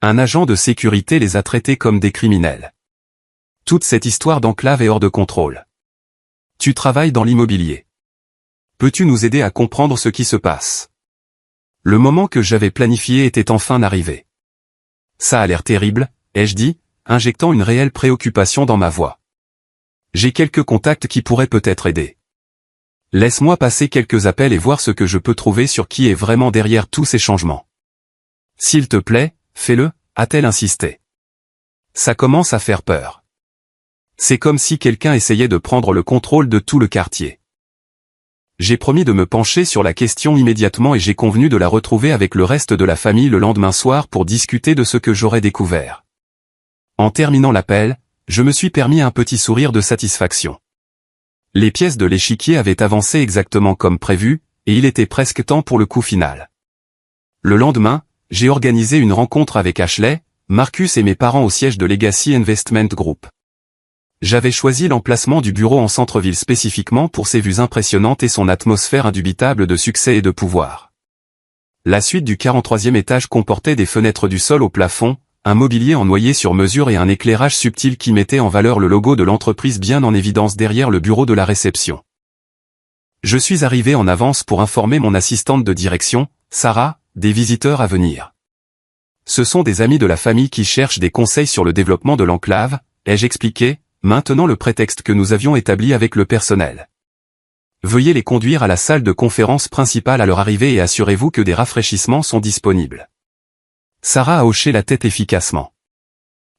Un agent de sécurité les a traités comme des criminels. Toute cette histoire d'enclave est hors de contrôle. Tu travailles dans l'immobilier. Peux-tu nous aider à comprendre ce qui se passe ? » Le moment que j'avais planifié était enfin arrivé. « Ça a l'air terrible, » ai-je dit, injectant une réelle préoccupation dans ma voix. « J'ai quelques contacts qui pourraient peut-être aider. Laisse-moi passer quelques appels et voir ce que je peux trouver sur qui est vraiment derrière tous ces changements. »« S'il te plaît, fais-le, » a-t-elle insisté. Ça commence à faire peur. C'est comme si quelqu'un essayait de prendre le contrôle de tout le quartier. J'ai promis de me pencher sur la question immédiatement et j'ai convenu de la retrouver avec le reste de la famille le lendemain soir pour discuter de ce que j'aurais découvert. En terminant l'appel, je me suis permis un petit sourire de satisfaction. Les pièces de l'échiquier avaient avancé exactement comme prévu, et il était presque temps pour le coup final. Le lendemain, j'ai organisé une rencontre avec Ashley, Marcus et mes parents au siège de Legacy Investment Group. J'avais choisi l'emplacement du bureau en centre-ville spécifiquement pour ses vues impressionnantes et son atmosphère indubitable de succès et de pouvoir. La suite du 43e étage comportait des fenêtres du sol au plafond, un mobilier en noyer sur mesure et un éclairage subtil qui mettait en valeur le logo de l'entreprise bien en évidence derrière le bureau de la réception. Je suis arrivé en avance pour informer mon assistante de direction, Sarah, des visiteurs à venir. Ce sont des amis de la famille qui cherchent des conseils sur le développement de l'enclave, ai-je expliqué, maintenant le prétexte que nous avions établi avec le personnel. Veuillez les conduire à la salle de conférence principale à leur arrivée et assurez-vous que des rafraîchissements sont disponibles. Sarah a hoché la tête efficacement.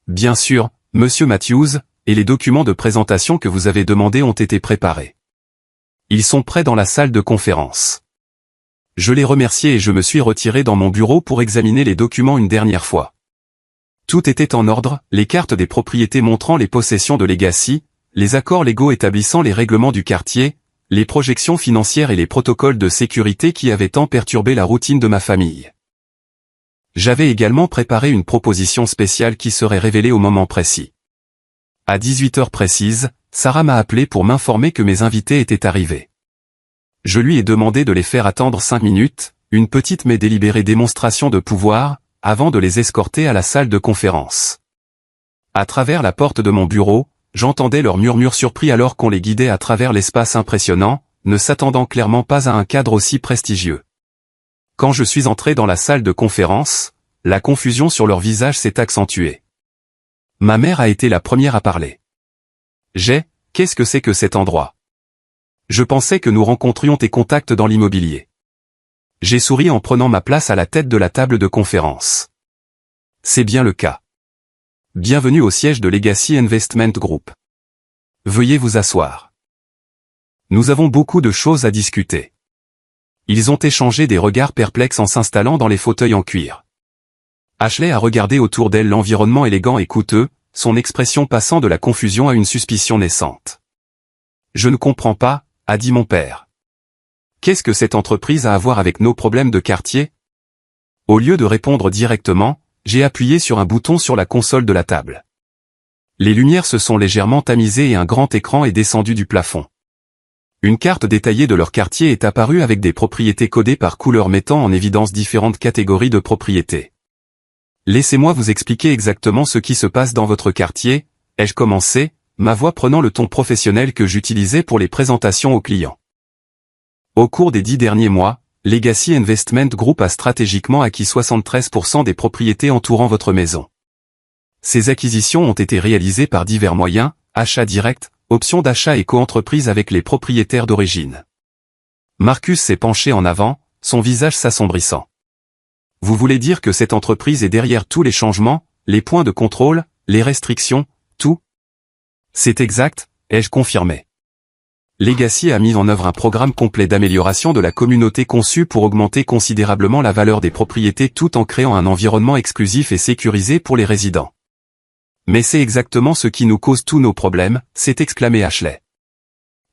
Bien sûr, Monsieur Matthews, et les documents de présentation que vous avez demandés ont été préparés. Ils sont prêts dans la salle de conférence. Je les remerciai et je me suis retiré dans mon bureau pour examiner les documents une dernière fois. Tout était en ordre, les cartes des propriétés montrant les possessions de Legacy, les accords légaux établissant les règlements du quartier, les projections financières et les protocoles de sécurité qui avaient tant perturbé la routine de ma famille. J'avais également préparé une proposition spéciale qui serait révélée au moment précis. À 18h précises, Sarah m'a appelé pour m'informer que mes invités étaient arrivés. Je lui ai demandé de les faire attendre 5 minutes, une petite mais délibérée démonstration de pouvoir, avant de les escorter à la salle de conférence. À travers la porte de mon bureau, j'entendais leurs murmures surpris alors qu'on les guidait à travers l'espace impressionnant, ne s'attendant clairement pas à un cadre aussi prestigieux. Quand je suis entré dans la salle de conférence, la confusion sur leur visage s'est accentuée. Ma mère a été la première à parler. Qu'est-ce que c'est que cet endroit ? Je pensais que nous rencontrions tes contacts dans l'immobilier. J'ai souri en prenant ma place à la tête de la table de conférence. C'est bien le cas. Bienvenue au siège de Legacy Investment Group. Veuillez vous asseoir. Nous avons beaucoup de choses à discuter. Ils ont échangé des regards perplexes en s'installant dans les fauteuils en cuir. Ashley a regardé autour d'elle l'environnement élégant et coûteux, son expression passant de la confusion à une suspicion naissante. « Je ne comprends pas », a dit mon père. « Qu'est-ce que cette entreprise a à voir avec nos problèmes de quartier ?» Au lieu de répondre directement, j'ai appuyé sur un bouton sur la console de la table. Les lumières se sont légèrement tamisées et un grand écran est descendu du plafond. Une carte détaillée de leur quartier est apparue avec des propriétés codées par couleur mettant en évidence différentes catégories de propriétés. Laissez-moi vous expliquer exactement ce qui se passe dans votre quartier, ai-je commencé, ma voix prenant le ton professionnel que j'utilisais pour les présentations aux clients. Au cours des 10 derniers mois, Legacy Investment Group a stratégiquement acquis 73% des propriétés entourant votre maison. Ces acquisitions ont été réalisées par divers moyens, achats directs, options d'achat et coentreprise avec les propriétaires d'origine. Marcus s'est penché en avant, son visage s'assombrissant. Vous voulez dire que cette entreprise est derrière tous les changements, les points de contrôle, les restrictions, tout? C'est exact, ai-je confirmé. Legacy a mis en œuvre un programme complet d'amélioration de la communauté conçu pour augmenter considérablement la valeur des propriétés tout en créant un environnement exclusif et sécurisé pour les résidents. Mais c'est exactement ce qui nous cause tous nos problèmes, s'est exclamé Ashley.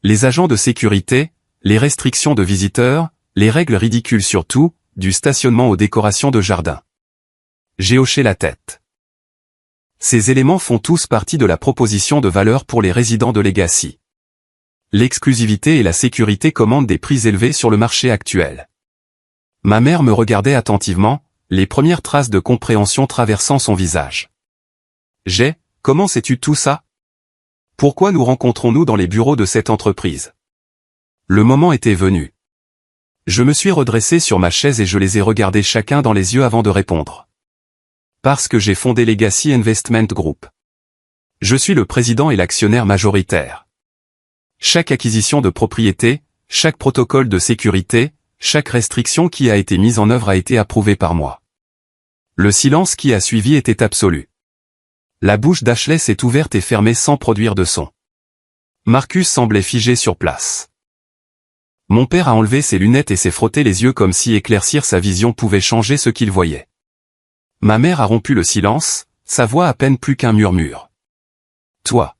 Les agents de sécurité, les restrictions de visiteurs, les règles ridicules surtout, du stationnement aux décorations de jardin. J'ai hoché la tête. Ces éléments font tous partie de la proposition de valeur pour les résidents de Legacy. L'exclusivité et la sécurité commandent des prix élevés sur le marché actuel. Ma mère me regardait attentivement, les premières traces de compréhension traversant son visage. Comment sais-tu tout ça? Pourquoi nous rencontrons-nous dans les bureaux de cette entreprise? Le moment était venu. Je me suis redressé sur ma chaise et je les ai regardés chacun dans les yeux avant de répondre. Parce que j'ai fondé Legacy Investment Group. Je suis le président et l'actionnaire majoritaire. Chaque acquisition de propriété, chaque protocole de sécurité, chaque restriction qui a été mise en œuvre a été approuvée par moi. Le silence qui a suivi était absolu. La bouche d'Ashley s'est ouverte et fermée sans produire de son. Marcus semblait figé sur place. Mon père a enlevé ses lunettes et s'est frotté les yeux comme si éclaircir sa vision pouvait changer ce qu'il voyait. Ma mère a rompu le silence, sa voix à peine plus qu'un murmure. Toi.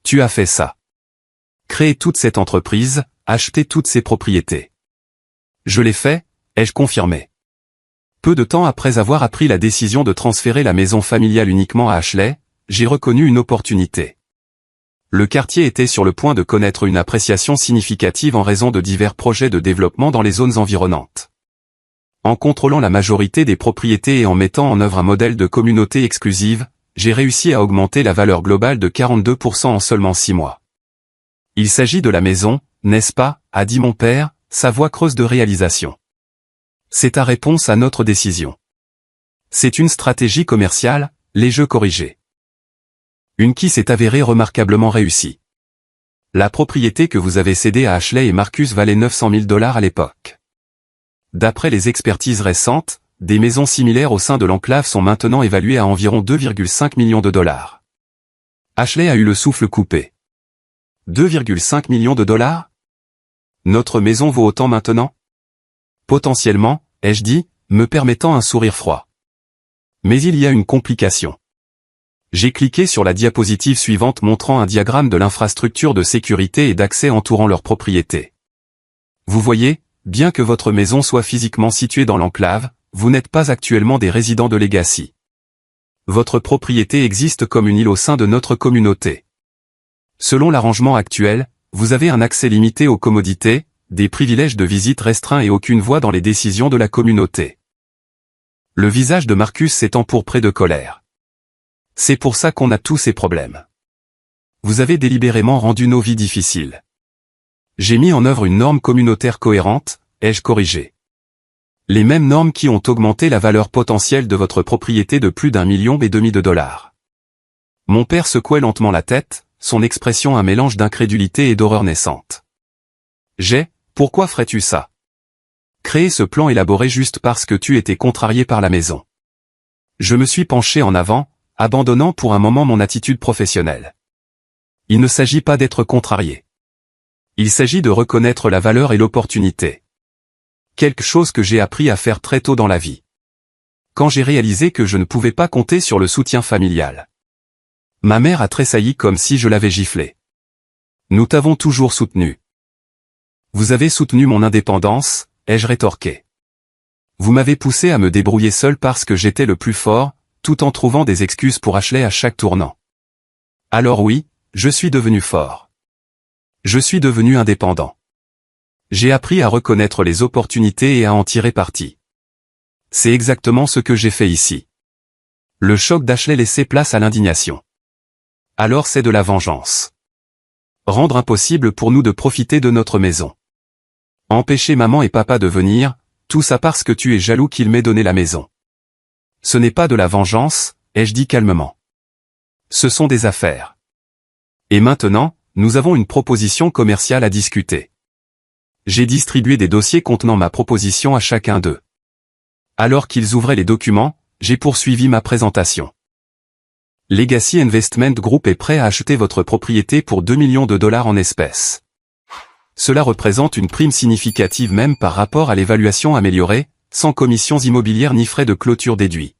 Tu as fait ça. Créer toute cette entreprise, acheter toutes ces propriétés. Je l'ai fait, ai-je confirmé. Peu de temps après avoir appris la décision de transférer la maison familiale uniquement à Ashley, j'ai reconnu une opportunité. Le quartier était sur le point de connaître une appréciation significative en raison de divers projets de développement dans les zones environnantes. En contrôlant la majorité des propriétés et en mettant en œuvre un modèle de communauté exclusive, j'ai réussi à augmenter la valeur globale de 42% en seulement 6 mois. Il s'agit de la maison, n'est-ce pas, a dit mon père, sa voix creuse de réalisation. C'est ta réponse à notre décision. C'est une stratégie commerciale, les jeux corrigés. Une qui s'est avérée remarquablement réussie. La propriété que vous avez cédée à Ashley et Marcus valait 900 000 $ à l'époque. D'après les expertises récentes, des maisons similaires au sein de l'enclave sont maintenant évaluées à environ 2,5 millions de $. Ashley a eu le souffle coupé. 2,5 millions de $? Notre maison vaut autant maintenant? Potentiellement, ai-je dit, me permettant un sourire froid. Mais il y a une complication. J'ai cliqué sur la diapositive suivante montrant un diagramme de l'infrastructure de sécurité et d'accès entourant leur propriété. Vous voyez, bien que votre maison soit physiquement située dans l'enclave, vous n'êtes pas actuellement des résidents de Legacy. Votre propriété existe comme une île au sein de notre communauté. Selon l'arrangement actuel, vous avez un accès limité aux commodités, des privilèges de visite restreints et aucune voix dans les décisions de la communauté. Le visage de Marcus s'étend pourpré de colère. C'est pour ça qu'on a tous ces problèmes. Vous avez délibérément rendu nos vies difficiles. J'ai mis en œuvre une norme communautaire cohérente, ai-je corrigé. Les mêmes normes qui ont augmenté la valeur potentielle de votre propriété de plus d'1,5 million de $. Mon père secouait lentement la tête, son expression un mélange d'incrédulité et d'horreur naissante. Pourquoi ferais-tu ça? Créer ce plan élaboré juste parce que tu étais contrarié par la maison. Je me suis penché en avant, abandonnant pour un moment mon attitude professionnelle. Il ne s'agit pas d'être contrarié. Il s'agit de reconnaître la valeur et l'opportunité. Quelque chose que j'ai appris à faire très tôt dans la vie. Quand j'ai réalisé que je ne pouvais pas compter sur le soutien familial. Ma mère a tressailli comme si je l'avais giflé. Nous t'avons toujours soutenu. Vous avez soutenu mon indépendance, ai-je rétorqué. Vous m'avez poussé à me débrouiller seul parce que j'étais le plus fort, tout en trouvant des excuses pour Ashley à chaque tournant. Alors oui, je suis devenu fort. Je suis devenu indépendant. J'ai appris à reconnaître les opportunités et à en tirer parti. C'est exactement ce que j'ai fait ici. Le choc d'Ashley laissait place à l'indignation. Alors c'est de la vengeance. Rendre impossible pour nous de profiter de notre maison. Empêcher maman et papa de venir, tout ça parce que tu es jaloux qu'ils m'aient donné la maison. Ce n'est pas de la vengeance, ai-je dit calmement. Ce sont des affaires. Et maintenant, nous avons une proposition commerciale à discuter. J'ai distribué des dossiers contenant ma proposition à chacun d'eux. Alors qu'ils ouvraient les documents, j'ai poursuivi ma présentation. Legacy Investment Group est prêt à acheter votre propriété pour 2 millions de dollars en espèces. Cela représente une prime significative même par rapport à l'évaluation améliorée, sans commissions immobilières ni frais de clôture déduits.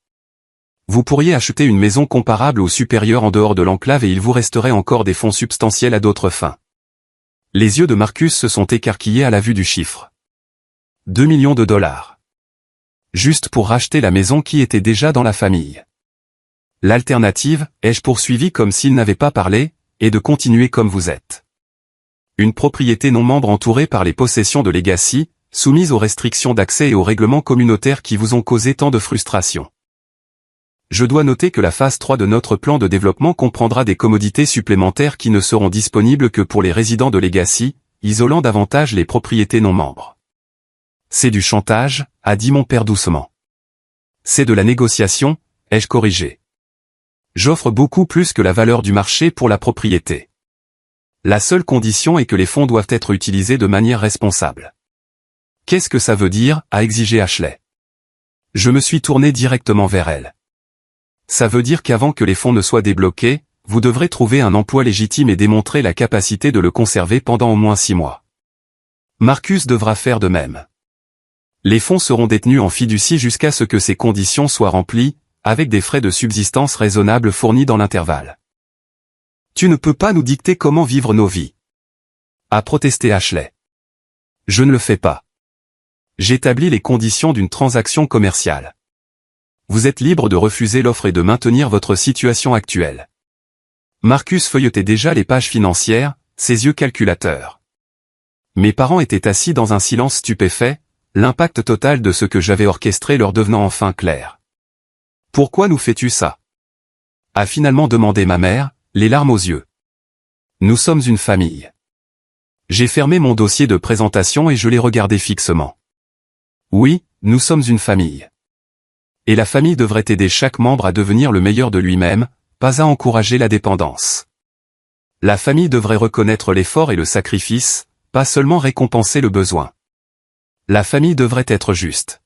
Vous pourriez acheter une maison comparable ou supérieure en dehors de l'enclave et il vous resterait encore des fonds substantiels à d'autres fins. Les yeux de Marcus se sont écarquillés à la vue du chiffre. 2 millions de dollars. Juste pour racheter la maison qui était déjà dans la famille. L'alternative, ai-je poursuivi comme s'il n'avait pas parlé, est de continuer comme vous êtes. Une propriété non membre entourée par les possessions de Legacy, soumise aux restrictions d'accès et aux règlements communautaires qui vous ont causé tant de frustration. Je dois noter que la phase 3 de notre plan de développement comprendra des commodités supplémentaires qui ne seront disponibles que pour les résidents de Legacy, isolant davantage les propriétés non membres. C'est du chantage, a dit mon père doucement. C'est de la négociation, ai-je corrigé. J'offre beaucoup plus que la valeur du marché pour la propriété. La seule condition est que les fonds doivent être utilisés de manière responsable. Qu'est-ce que ça veut dire, a exigé Ashley. Je me suis tourné directement vers elle. Ça veut dire qu'avant que les fonds ne soient débloqués, vous devrez trouver un emploi légitime et démontrer la capacité de le conserver pendant au moins 6 mois. Marcus devra faire de même. Les fonds seront détenus en fiducie jusqu'à ce que ces conditions soient remplies, avec des frais de subsistance raisonnables fournis dans l'intervalle. Tu ne peux pas nous dicter comment vivre nos vies, a protesté Ashley. Je ne le fais pas. J'établis les conditions d'une transaction commerciale. Vous êtes libre de refuser l'offre et de maintenir votre situation actuelle. Marcus feuilletait déjà les pages financières, ses yeux calculateurs. Mes parents étaient assis dans un silence stupéfait, l'impact total de ce que j'avais orchestré leur devenant enfin clair. Pourquoi nous fais-tu ça? A finalement demandé ma mère, les larmes aux yeux. Nous sommes une famille. J'ai fermé mon dossier de présentation et je l'ai regardé fixement. Oui, nous sommes une famille. Et la famille devrait aider chaque membre à devenir le meilleur de lui-même, pas à encourager la dépendance. La famille devrait reconnaître l'effort et le sacrifice, pas seulement récompenser le besoin. La famille devrait être juste.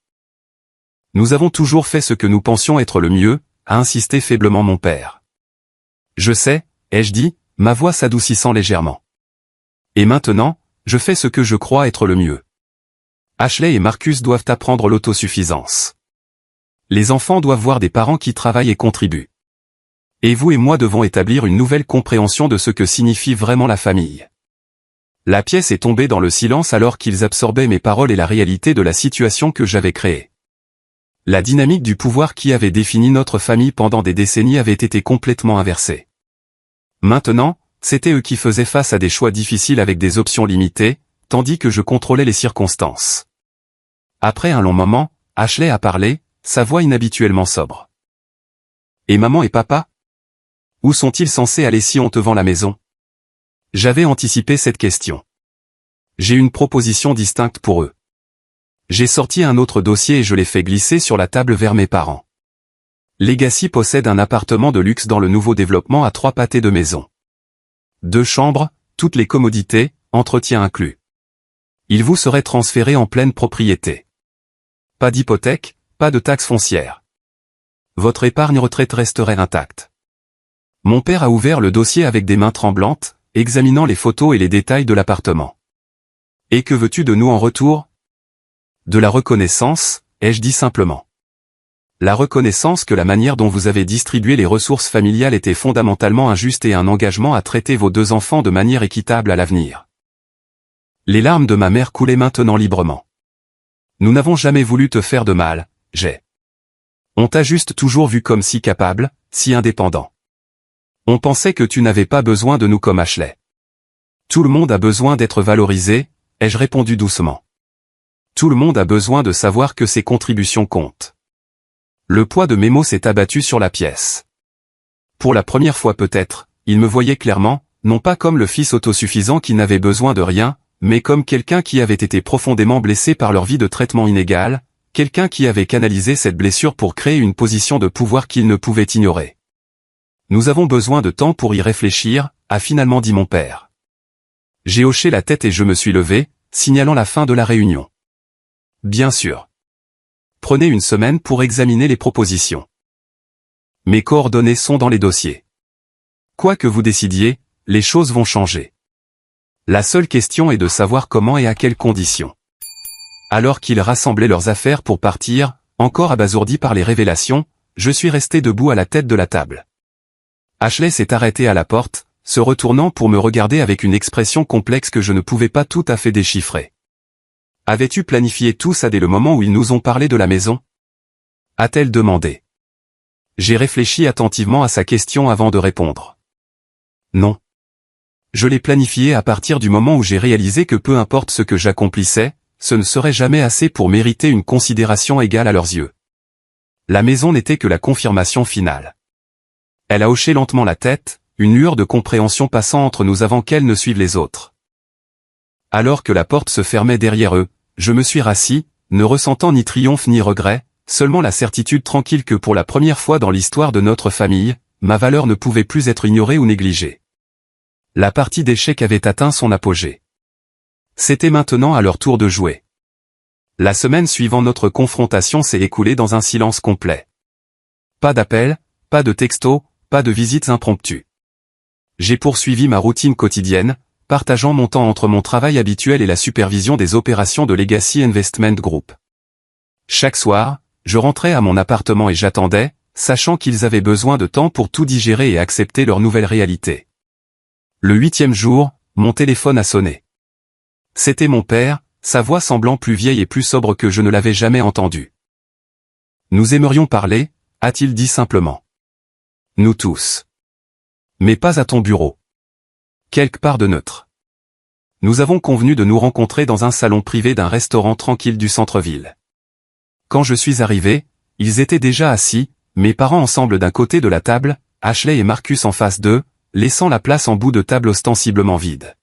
Nous avons toujours fait ce que nous pensions être le mieux, a insisté faiblement mon père. Je sais, ai-je dit, ma voix s'adoucissant légèrement. Et maintenant, je fais ce que je crois être le mieux. Ashley et Marcus doivent apprendre l'autosuffisance. Les enfants doivent voir des parents qui travaillent et contribuent. Et vous et moi devons établir une nouvelle compréhension de ce que signifie vraiment la famille. La pièce est tombée dans le silence alors qu'ils absorbaient mes paroles et la réalité de la situation que j'avais créée. La dynamique du pouvoir qui avait défini notre famille pendant des décennies avait été complètement inversée. Maintenant, c'était eux qui faisaient face à des choix difficiles avec des options limitées, tandis que je contrôlais les circonstances. Après un long moment, Ashley a parlé, sa voix inhabituellement sobre. Et maman et papa? Où sont-ils censés aller si on te vend la maison? J'avais anticipé cette question. J'ai une proposition distincte pour eux. J'ai sorti un autre dossier et je l'ai fait glisser sur la table vers mes parents. Legacy possède un appartement de luxe dans le nouveau développement à 3 pâtés de maison. 2 chambres, toutes les commodités, entretien inclus. Il vous serait transféré en pleine propriété. Pas d'hypothèque, pas de taxe foncière. Votre épargne retraite resterait intacte. Mon père a ouvert le dossier avec des mains tremblantes, examinant les photos et les détails de l'appartement. Et que veux-tu de nous en retour? De la reconnaissance, ai-je dit simplement. La reconnaissance que la manière dont vous avez distribué les ressources familiales était fondamentalement injuste et un engagement à traiter vos 2 enfants de manière équitable à l'avenir. Les larmes de ma mère coulaient maintenant librement. Nous n'avons jamais voulu te faire de mal, j'ai. On t'a juste toujours vu comme si capable, si indépendant. On pensait que tu n'avais pas besoin de nous comme Ashley. Tout le monde a besoin d'être valorisé, ai-je répondu doucement. Tout le monde a besoin de savoir que ses contributions comptent. Le poids de mes mots s'est abattu sur la pièce. Pour la première fois peut-être, il me voyait clairement, non pas comme le fils autosuffisant qui n'avait besoin de rien, mais comme quelqu'un qui avait été profondément blessé par leur vie de traitement inégal, quelqu'un qui avait canalisé cette blessure pour créer une position de pouvoir qu'il ne pouvait ignorer. Nous avons besoin de temps pour y réfléchir, a finalement dit mon père. J'ai hoché la tête et je me suis levé, signalant la fin de la réunion. Bien sûr. Prenez une semaine pour examiner les propositions. Mes coordonnées sont dans les dossiers. Quoi que vous décidiez, les choses vont changer. La seule question est de savoir comment et à quelles conditions. » Alors qu'ils rassemblaient leurs affaires pour partir, encore abasourdi par les révélations, je suis resté debout à la tête de la table. Ashley s'est arrêté à la porte, se retournant pour me regarder avec une expression complexe que je ne pouvais pas tout à fait déchiffrer. « Avais-tu planifié tout ça dès le moment où ils nous ont parlé de la maison ?» a-t-elle demandé. J'ai réfléchi attentivement à sa question avant de répondre. Non. Je l'ai planifié à partir du moment où j'ai réalisé que peu importe ce que j'accomplissais, ce ne serait jamais assez pour mériter une considération égale à leurs yeux. La maison n'était que la confirmation finale. Elle a hoché lentement la tête, une lueur de compréhension passant entre nous avant qu'elle ne suive les autres. Alors que la porte se fermait derrière eux, je me suis rassis, ne ressentant ni triomphe ni regret, seulement la certitude tranquille que pour la première fois dans l'histoire de notre famille, ma valeur ne pouvait plus être ignorée ou négligée. La partie d'échecs avait atteint son apogée. C'était maintenant à leur tour de jouer. La semaine suivant notre confrontation s'est écoulée dans un silence complet. Pas d'appel, pas de texto, pas de visites impromptues. J'ai poursuivi ma routine quotidienne, partageant mon temps entre mon travail habituel et la supervision des opérations de Legacy Investment Group. Chaque soir, je rentrais à mon appartement et j'attendais, sachant qu'ils avaient besoin de temps pour tout digérer et accepter leur nouvelle réalité. Le 8e jour, mon téléphone a sonné. C'était mon père, sa voix semblant plus vieille et plus sobre que je ne l'avais jamais entendue. « Nous aimerions parler » a-t-il dit simplement. « Nous tous. Mais pas à ton bureau. Quelque part de neutre. Nous avons convenu de nous rencontrer dans un salon privé d'un restaurant tranquille du centre-ville. Quand je suis arrivé, ils étaient déjà assis, mes parents ensemble d'un côté de la table, Ashley et Marcus en face d'eux, laissant la place en bout de table ostensiblement vide.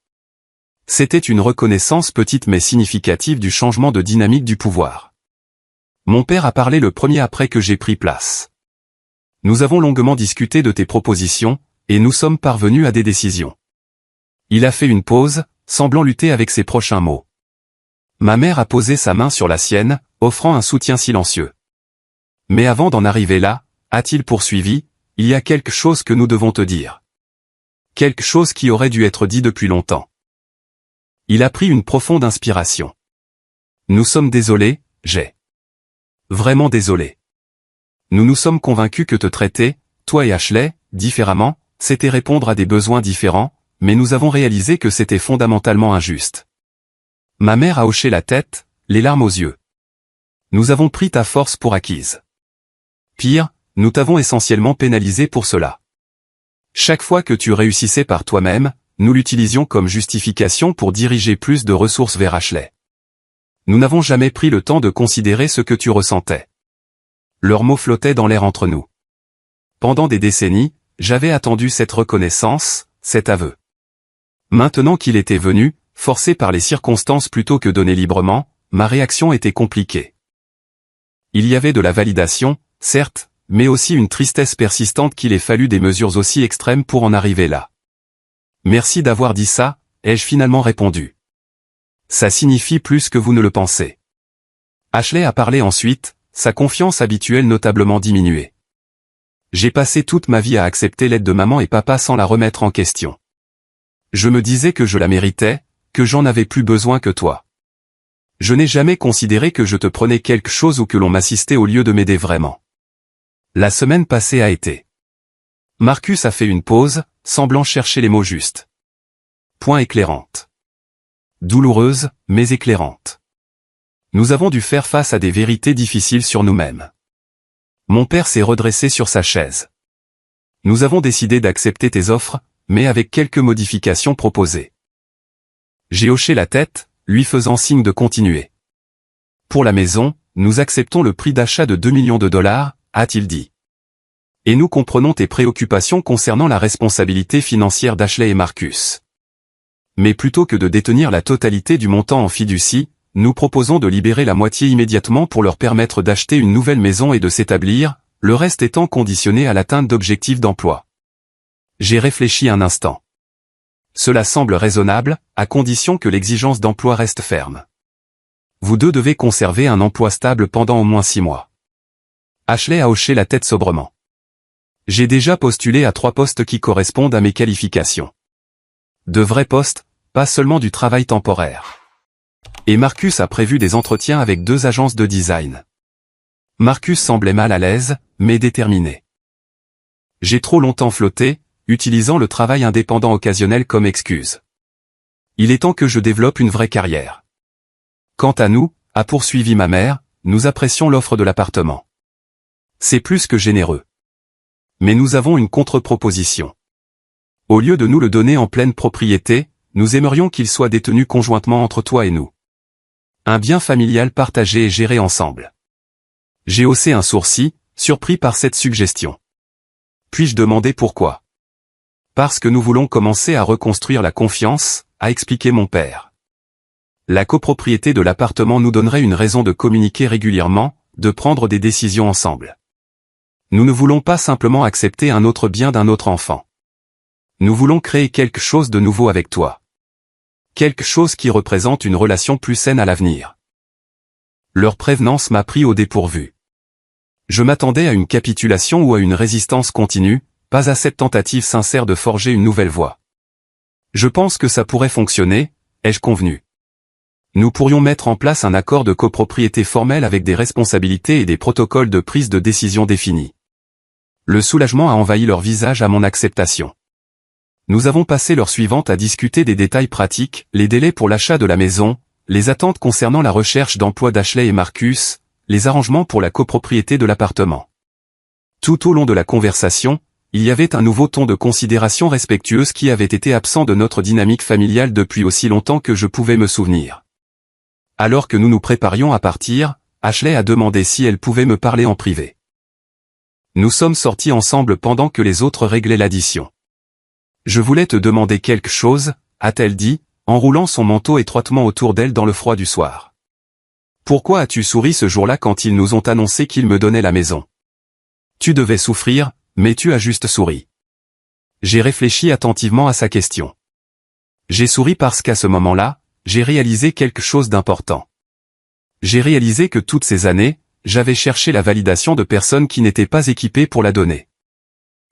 C'était une reconnaissance petite mais significative du changement de dynamique du pouvoir. Mon père a parlé le premier après que j'ai pris place. Nous avons longuement discuté de tes propositions, et nous sommes parvenus à des décisions. Il a fait une pause, semblant lutter avec ses prochains mots. Ma mère a posé sa main sur la sienne, offrant un soutien silencieux. Mais avant d'en arriver là, a-t-il poursuivi, il y a quelque chose que nous devons te dire. Quelque chose qui aurait dû être dit depuis longtemps. Il a pris une profonde inspiration. Nous sommes désolés, j'ai. Vraiment désolés. Nous nous sommes convaincus que te traiter, toi et Ashley, différemment, c'était répondre à des besoins différents, mais nous avons réalisé que c'était fondamentalement injuste. Ma mère a hoché la tête, les larmes aux yeux. Nous avons pris ta force pour acquise. Pire, nous t'avons essentiellement pénalisé pour cela. Chaque fois que tu réussissais par toi-même, nous l'utilisions comme justification pour diriger plus de ressources vers Ashley. Nous n'avons jamais pris le temps de considérer ce que tu ressentais. Leurs mots flottaient dans l'air entre nous. Pendant des décennies, j'avais attendu cette reconnaissance, cet aveu. Maintenant qu'il était venu, forcé par les circonstances plutôt que donné librement, ma réaction était compliquée. Il y avait de la validation, certes, mais aussi une tristesse persistante qu'il ait fallu des mesures aussi extrêmes pour en arriver là. Merci d'avoir dit ça, ai-je finalement répondu. Ça signifie plus que vous ne le pensez. Ashley a parlé ensuite, sa confiance habituelle notablement diminuée. J'ai passé toute ma vie à accepter l'aide de maman et papa sans la remettre en question. Je me disais que je la méritais, que j'en avais plus besoin que toi. Je n'ai jamais considéré que je te prenais quelque chose ou que l'on m'assistait au lieu de m'aider vraiment. La semaine passée a été. Marcus a fait une pause, semblant chercher les mots justes. Point éclairante. Douloureuse, mais éclairante. Nous avons dû faire face à des vérités difficiles sur nous-mêmes. Mon père s'est redressé sur sa chaise. Nous avons décidé d'accepter tes offres, mais avec quelques modifications proposées. J'ai hoché la tête, lui faisant signe de continuer. Pour la maison, nous acceptons le prix d'achat de 2 millions de dollars, a-t-il dit. Et nous comprenons tes préoccupations concernant la responsabilité financière d'Ashley et Marcus. Mais plutôt que de détenir la totalité du montant en fiducie, nous proposons de libérer la moitié immédiatement pour leur permettre d'acheter une nouvelle maison et de s'établir, le reste étant conditionné à l'atteinte d'objectifs d'emploi. J'ai réfléchi un instant. Cela semble raisonnable, à condition que l'exigence d'emploi reste ferme. vous deux devez conserver un emploi stable pendant au moins 6 mois. Ashley a hoché la tête sobrement. J'ai déjà postulé à 3 postes qui correspondent à mes qualifications. De vrais postes, pas seulement du travail temporaire. Et Marcus a prévu des entretiens avec 2 agences de design. Marcus semblait mal à l'aise, mais déterminé. J'ai trop longtemps flotté, utilisant le travail indépendant occasionnel comme excuse. Il est temps que je développe une vraie carrière. Quant à nous, a poursuivi ma mère, nous apprécions l'offre de l'appartement. C'est plus que généreux. Mais nous avons une contre-proposition. Au lieu de nous le donner en pleine propriété, nous aimerions qu'il soit détenu conjointement entre toi et nous. Un bien familial partagé et géré ensemble. J'ai haussé un sourcil, surpris par cette suggestion. Puis-je demander pourquoi? Parce que nous voulons commencer à reconstruire la confiance, a expliqué mon père. La copropriété de l'appartement nous donnerait une raison de communiquer régulièrement, de prendre des décisions ensemble. Nous ne voulons pas simplement accepter un autre bien d'un autre enfant. Nous voulons créer quelque chose de nouveau avec toi. Quelque chose qui représente une relation plus saine à l'avenir. Leur prévenance m'a pris au dépourvu. Je m'attendais à une capitulation ou à une résistance continue, pas à cette tentative sincère de forger une nouvelle voie. Je pense que ça pourrait fonctionner, ai-je convenu. Nous pourrions mettre en place un accord de copropriété formel avec des responsabilités et des protocoles de prise de décision définis. Le soulagement a envahi leur visage à mon acceptation. Nous avons passé l'heure suivante à discuter des détails pratiques, les délais pour l'achat de la maison, les attentes concernant la recherche d'emploi d'Ashley et Marcus, les arrangements pour la copropriété de l'appartement. Tout au long de la conversation, il y avait un nouveau ton de considération respectueuse qui avait été absent de notre dynamique familiale depuis aussi longtemps que je pouvais me souvenir. Alors que nous nous préparions à partir, Ashley a demandé si elle pouvait me parler en privé. Nous sommes sortis ensemble pendant que les autres réglaient l'addition. Je voulais te demander quelque chose, a-t-elle dit, enroulant son manteau étroitement autour d'elle dans le froid du soir. Pourquoi as-tu souri ce jour-là quand ils nous ont annoncé qu'ils me donnaient la maison? Tu devais souffrir, mais tu as juste souri. J'ai réfléchi attentivement à sa question. J'ai souri parce qu'à ce moment-là, j'ai réalisé quelque chose d'important. J'ai réalisé que toutes ces années, j'avais cherché la validation de personnes qui n'étaient pas équipées pour la donner.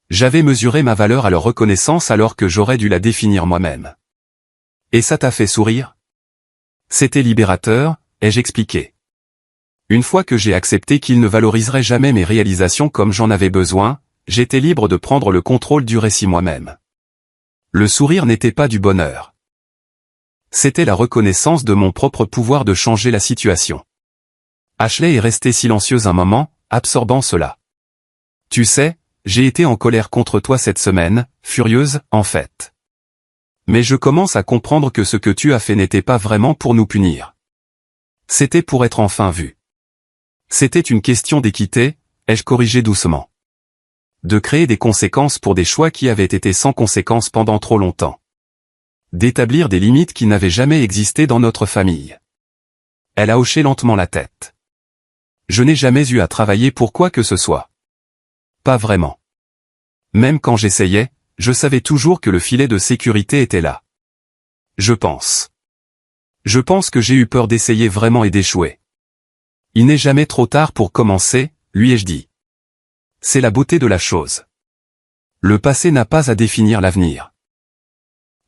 J'avais mesuré ma valeur à leur reconnaissance alors que j'aurais dû la définir moi-même. Et ça t'a fait sourire? C'était libérateur, ai-je expliqué. Une fois que j'ai accepté qu'ils ne valoriseraient jamais mes réalisations comme j'en avais besoin, j'étais libre de prendre le contrôle du récit moi-même. Le sourire n'était pas du bonheur. C'était la reconnaissance de mon propre pouvoir de changer la situation. Ashley est restée silencieuse un moment, absorbant cela. Tu sais, j'ai été en colère contre toi cette semaine, furieuse, en fait. Mais je commence à comprendre que ce que tu as fait n'était pas vraiment pour nous punir. C'était pour être enfin vu. C'était une question d'équité, ai-je corrigé doucement. De créer des conséquences pour des choix qui avaient été sans conséquences pendant trop longtemps. D'établir des limites qui n'avaient jamais existé dans notre famille. Elle a hoché lentement la tête. Je n'ai jamais eu à travailler pour quoi que ce soit. Pas vraiment. Même quand j'essayais, je savais toujours que le filet de sécurité était là. Je pense que j'ai eu peur d'essayer vraiment et d'échouer. Il n'est jamais trop tard pour commencer, lui ai-je dit. C'est la beauté de la chose. Le passé n'a pas à définir l'avenir.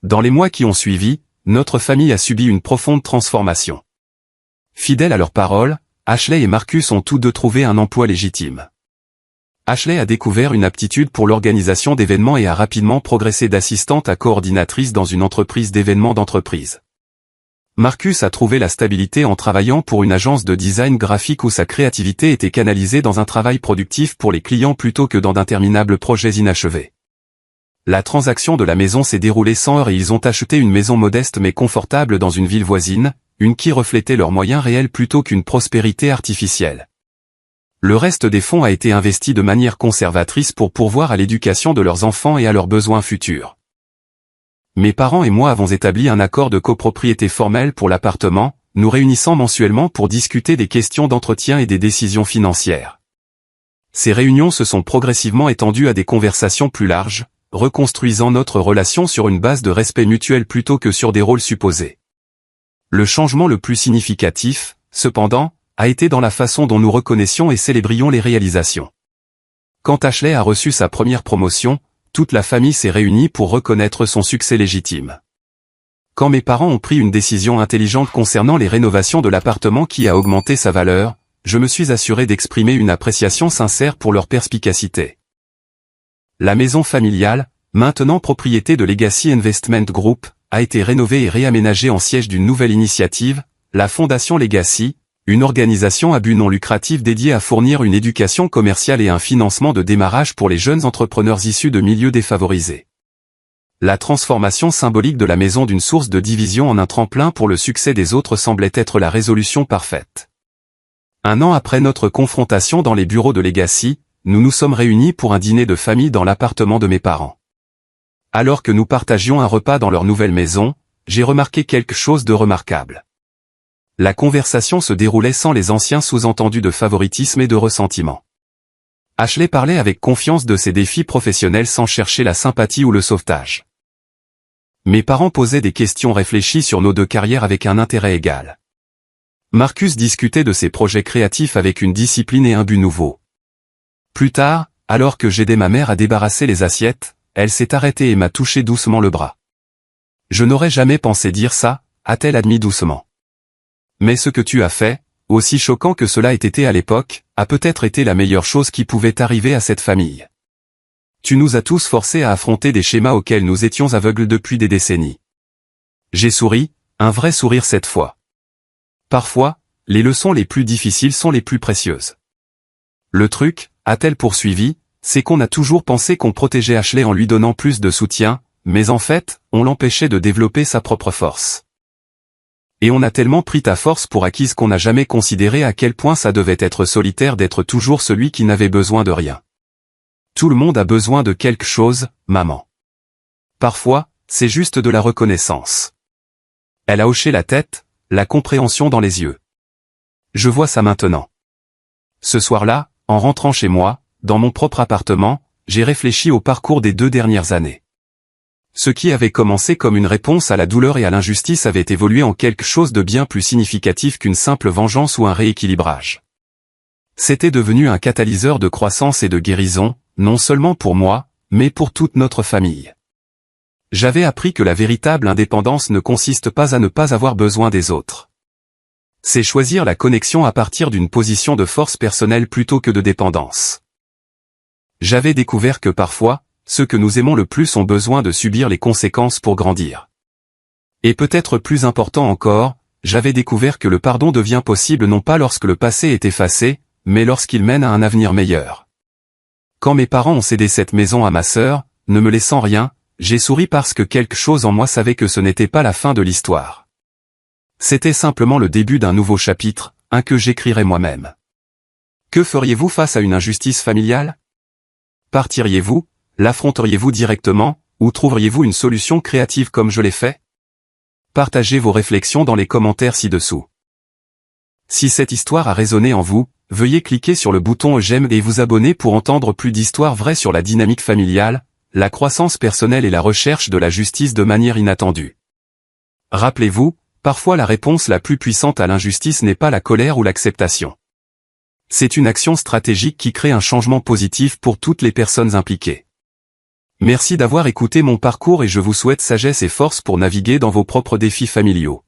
Dans les mois qui ont suivi, notre famille a subi une profonde transformation. Fidèles à leurs paroles, Ashley et Marcus ont tous deux trouvé un emploi légitime. Ashley a découvert une aptitude pour l'organisation d'événements et a rapidement progressé d'assistante à coordinatrice dans une entreprise d'événements d'entreprise. Marcus a trouvé la stabilité en travaillant pour une agence de design graphique où sa créativité était canalisée dans un travail productif pour les clients plutôt que dans d'interminables projets inachevés. La transaction de la maison s'est déroulée sans heurts et ils ont acheté une maison modeste mais confortable dans une ville voisine, une qui reflétait leurs moyens réels plutôt qu'une prospérité artificielle. Le reste des fonds a été investi de manière conservatrice pour pourvoir à l'éducation de leurs enfants et à leurs besoins futurs. Mes parents et moi avons établi un accord de copropriété formel pour l'appartement, nous réunissant mensuellement pour discuter des questions d'entretien et des décisions financières. Ces réunions se sont progressivement étendues à des conversations plus larges, reconstruisant notre relation sur une base de respect mutuel plutôt que sur des rôles supposés. Le changement le plus significatif, cependant, a été dans la façon dont nous reconnaissions et célébrions les réalisations. Quand Ashley a reçu sa première promotion, toute la famille s'est réunie pour reconnaître son succès légitime. Quand mes parents ont pris une décision intelligente concernant les rénovations de l'appartement qui a augmenté sa valeur, je me suis assuré d'exprimer une appréciation sincère pour leur perspicacité. La maison familiale, maintenant propriété de Legacy Investment Group, a été rénovée et réaménagée en siège d'une nouvelle initiative, la Fondation Legacy, une organisation à but non lucratif dédiée à fournir une éducation commerciale et un financement de démarrage pour les jeunes entrepreneurs issus de milieux défavorisés. La transformation symbolique de la maison d'une source de division en un tremplin pour le succès des autres semblait être la résolution parfaite. Un an après notre confrontation dans les bureaux de Legacy, nous nous sommes réunis pour un dîner de famille dans l'appartement de mes parents. Alors que nous partagions un repas dans leur nouvelle maison, j'ai remarqué quelque chose de remarquable. La conversation se déroulait sans les anciens sous-entendus de favoritisme et de ressentiment. Ashley parlait avec confiance de ses défis professionnels sans chercher la sympathie ou le sauvetage. Mes parents posaient des questions réfléchies sur nos deux carrières avec un intérêt égal. Marcus discutait de ses projets créatifs avec une discipline et un but nouveau. Plus tard, alors que j'aidais ma mère à débarrasser les assiettes, elle s'est arrêtée et m'a touché doucement le bras. « Je n'aurais jamais pensé dire ça », a-t-elle admis doucement. Mais ce que tu as fait, aussi choquant que cela ait été à l'époque, a peut-être été la meilleure chose qui pouvait arriver à cette famille. Tu nous as tous forcés à affronter des schémas auxquels nous étions aveugles depuis des décennies. J'ai souri, un vrai sourire cette fois. Parfois, les leçons les plus difficiles sont les plus précieuses. Le truc, a-t-elle poursuivi, c'est qu'on a toujours pensé qu'on protégeait Ashley en lui donnant plus de soutien, mais en fait, on l'empêchait de développer sa propre force. Et on a tellement pris ta force pour acquise qu'on n'a jamais considéré à quel point ça devait être solitaire d'être toujours celui qui n'avait besoin de rien. Tout le monde a besoin de quelque chose, maman. Parfois, c'est juste de la reconnaissance. Elle a hoché la tête, la compréhension dans les yeux. Je vois ça maintenant. Ce soir-là, en rentrant chez moi, dans mon propre appartement, j'ai réfléchi au parcours des 2 dernières années. Ce qui avait commencé comme une réponse à la douleur et à l'injustice avait évolué en quelque chose de bien plus significatif qu'une simple vengeance ou un rééquilibrage. C'était devenu un catalyseur de croissance et de guérison, non seulement pour moi, mais pour toute notre famille. J'avais appris que la véritable indépendance ne consiste pas à ne pas avoir besoin des autres. C'est choisir la connexion à partir d'une position de force personnelle plutôt que de dépendance. J'avais découvert que parfois, ceux que nous aimons le plus ont besoin de subir les conséquences pour grandir. Et peut-être plus important encore, j'avais découvert que le pardon devient possible non pas lorsque le passé est effacé, mais lorsqu'il mène à un avenir meilleur. Quand mes parents ont cédé cette maison à ma sœur, ne me laissant rien, j'ai souri parce que quelque chose en moi savait que ce n'était pas la fin de l'histoire. C'était simplement le début d'un nouveau chapitre, un que j'écrirais moi-même. Que feriez-vous face à une injustice familiale? Partiriez-vous? L'affronteriez-vous directement, ou trouveriez-vous une solution créative comme je l'ai fait? Partagez vos réflexions dans les commentaires ci-dessous. Si cette histoire a résonné en vous, veuillez cliquer sur le bouton j'aime et vous abonner pour entendre plus d'histoires vraies sur la dynamique familiale, la croissance personnelle et la recherche de la justice de manière inattendue. Rappelez-vous, parfois la réponse la plus puissante à l'injustice n'est pas la colère ou l'acceptation. C'est une action stratégique qui crée un changement positif pour toutes les personnes impliquées. Merci d'avoir écouté mon parcours et je vous souhaite sagesse et force pour naviguer dans vos propres défis familiaux.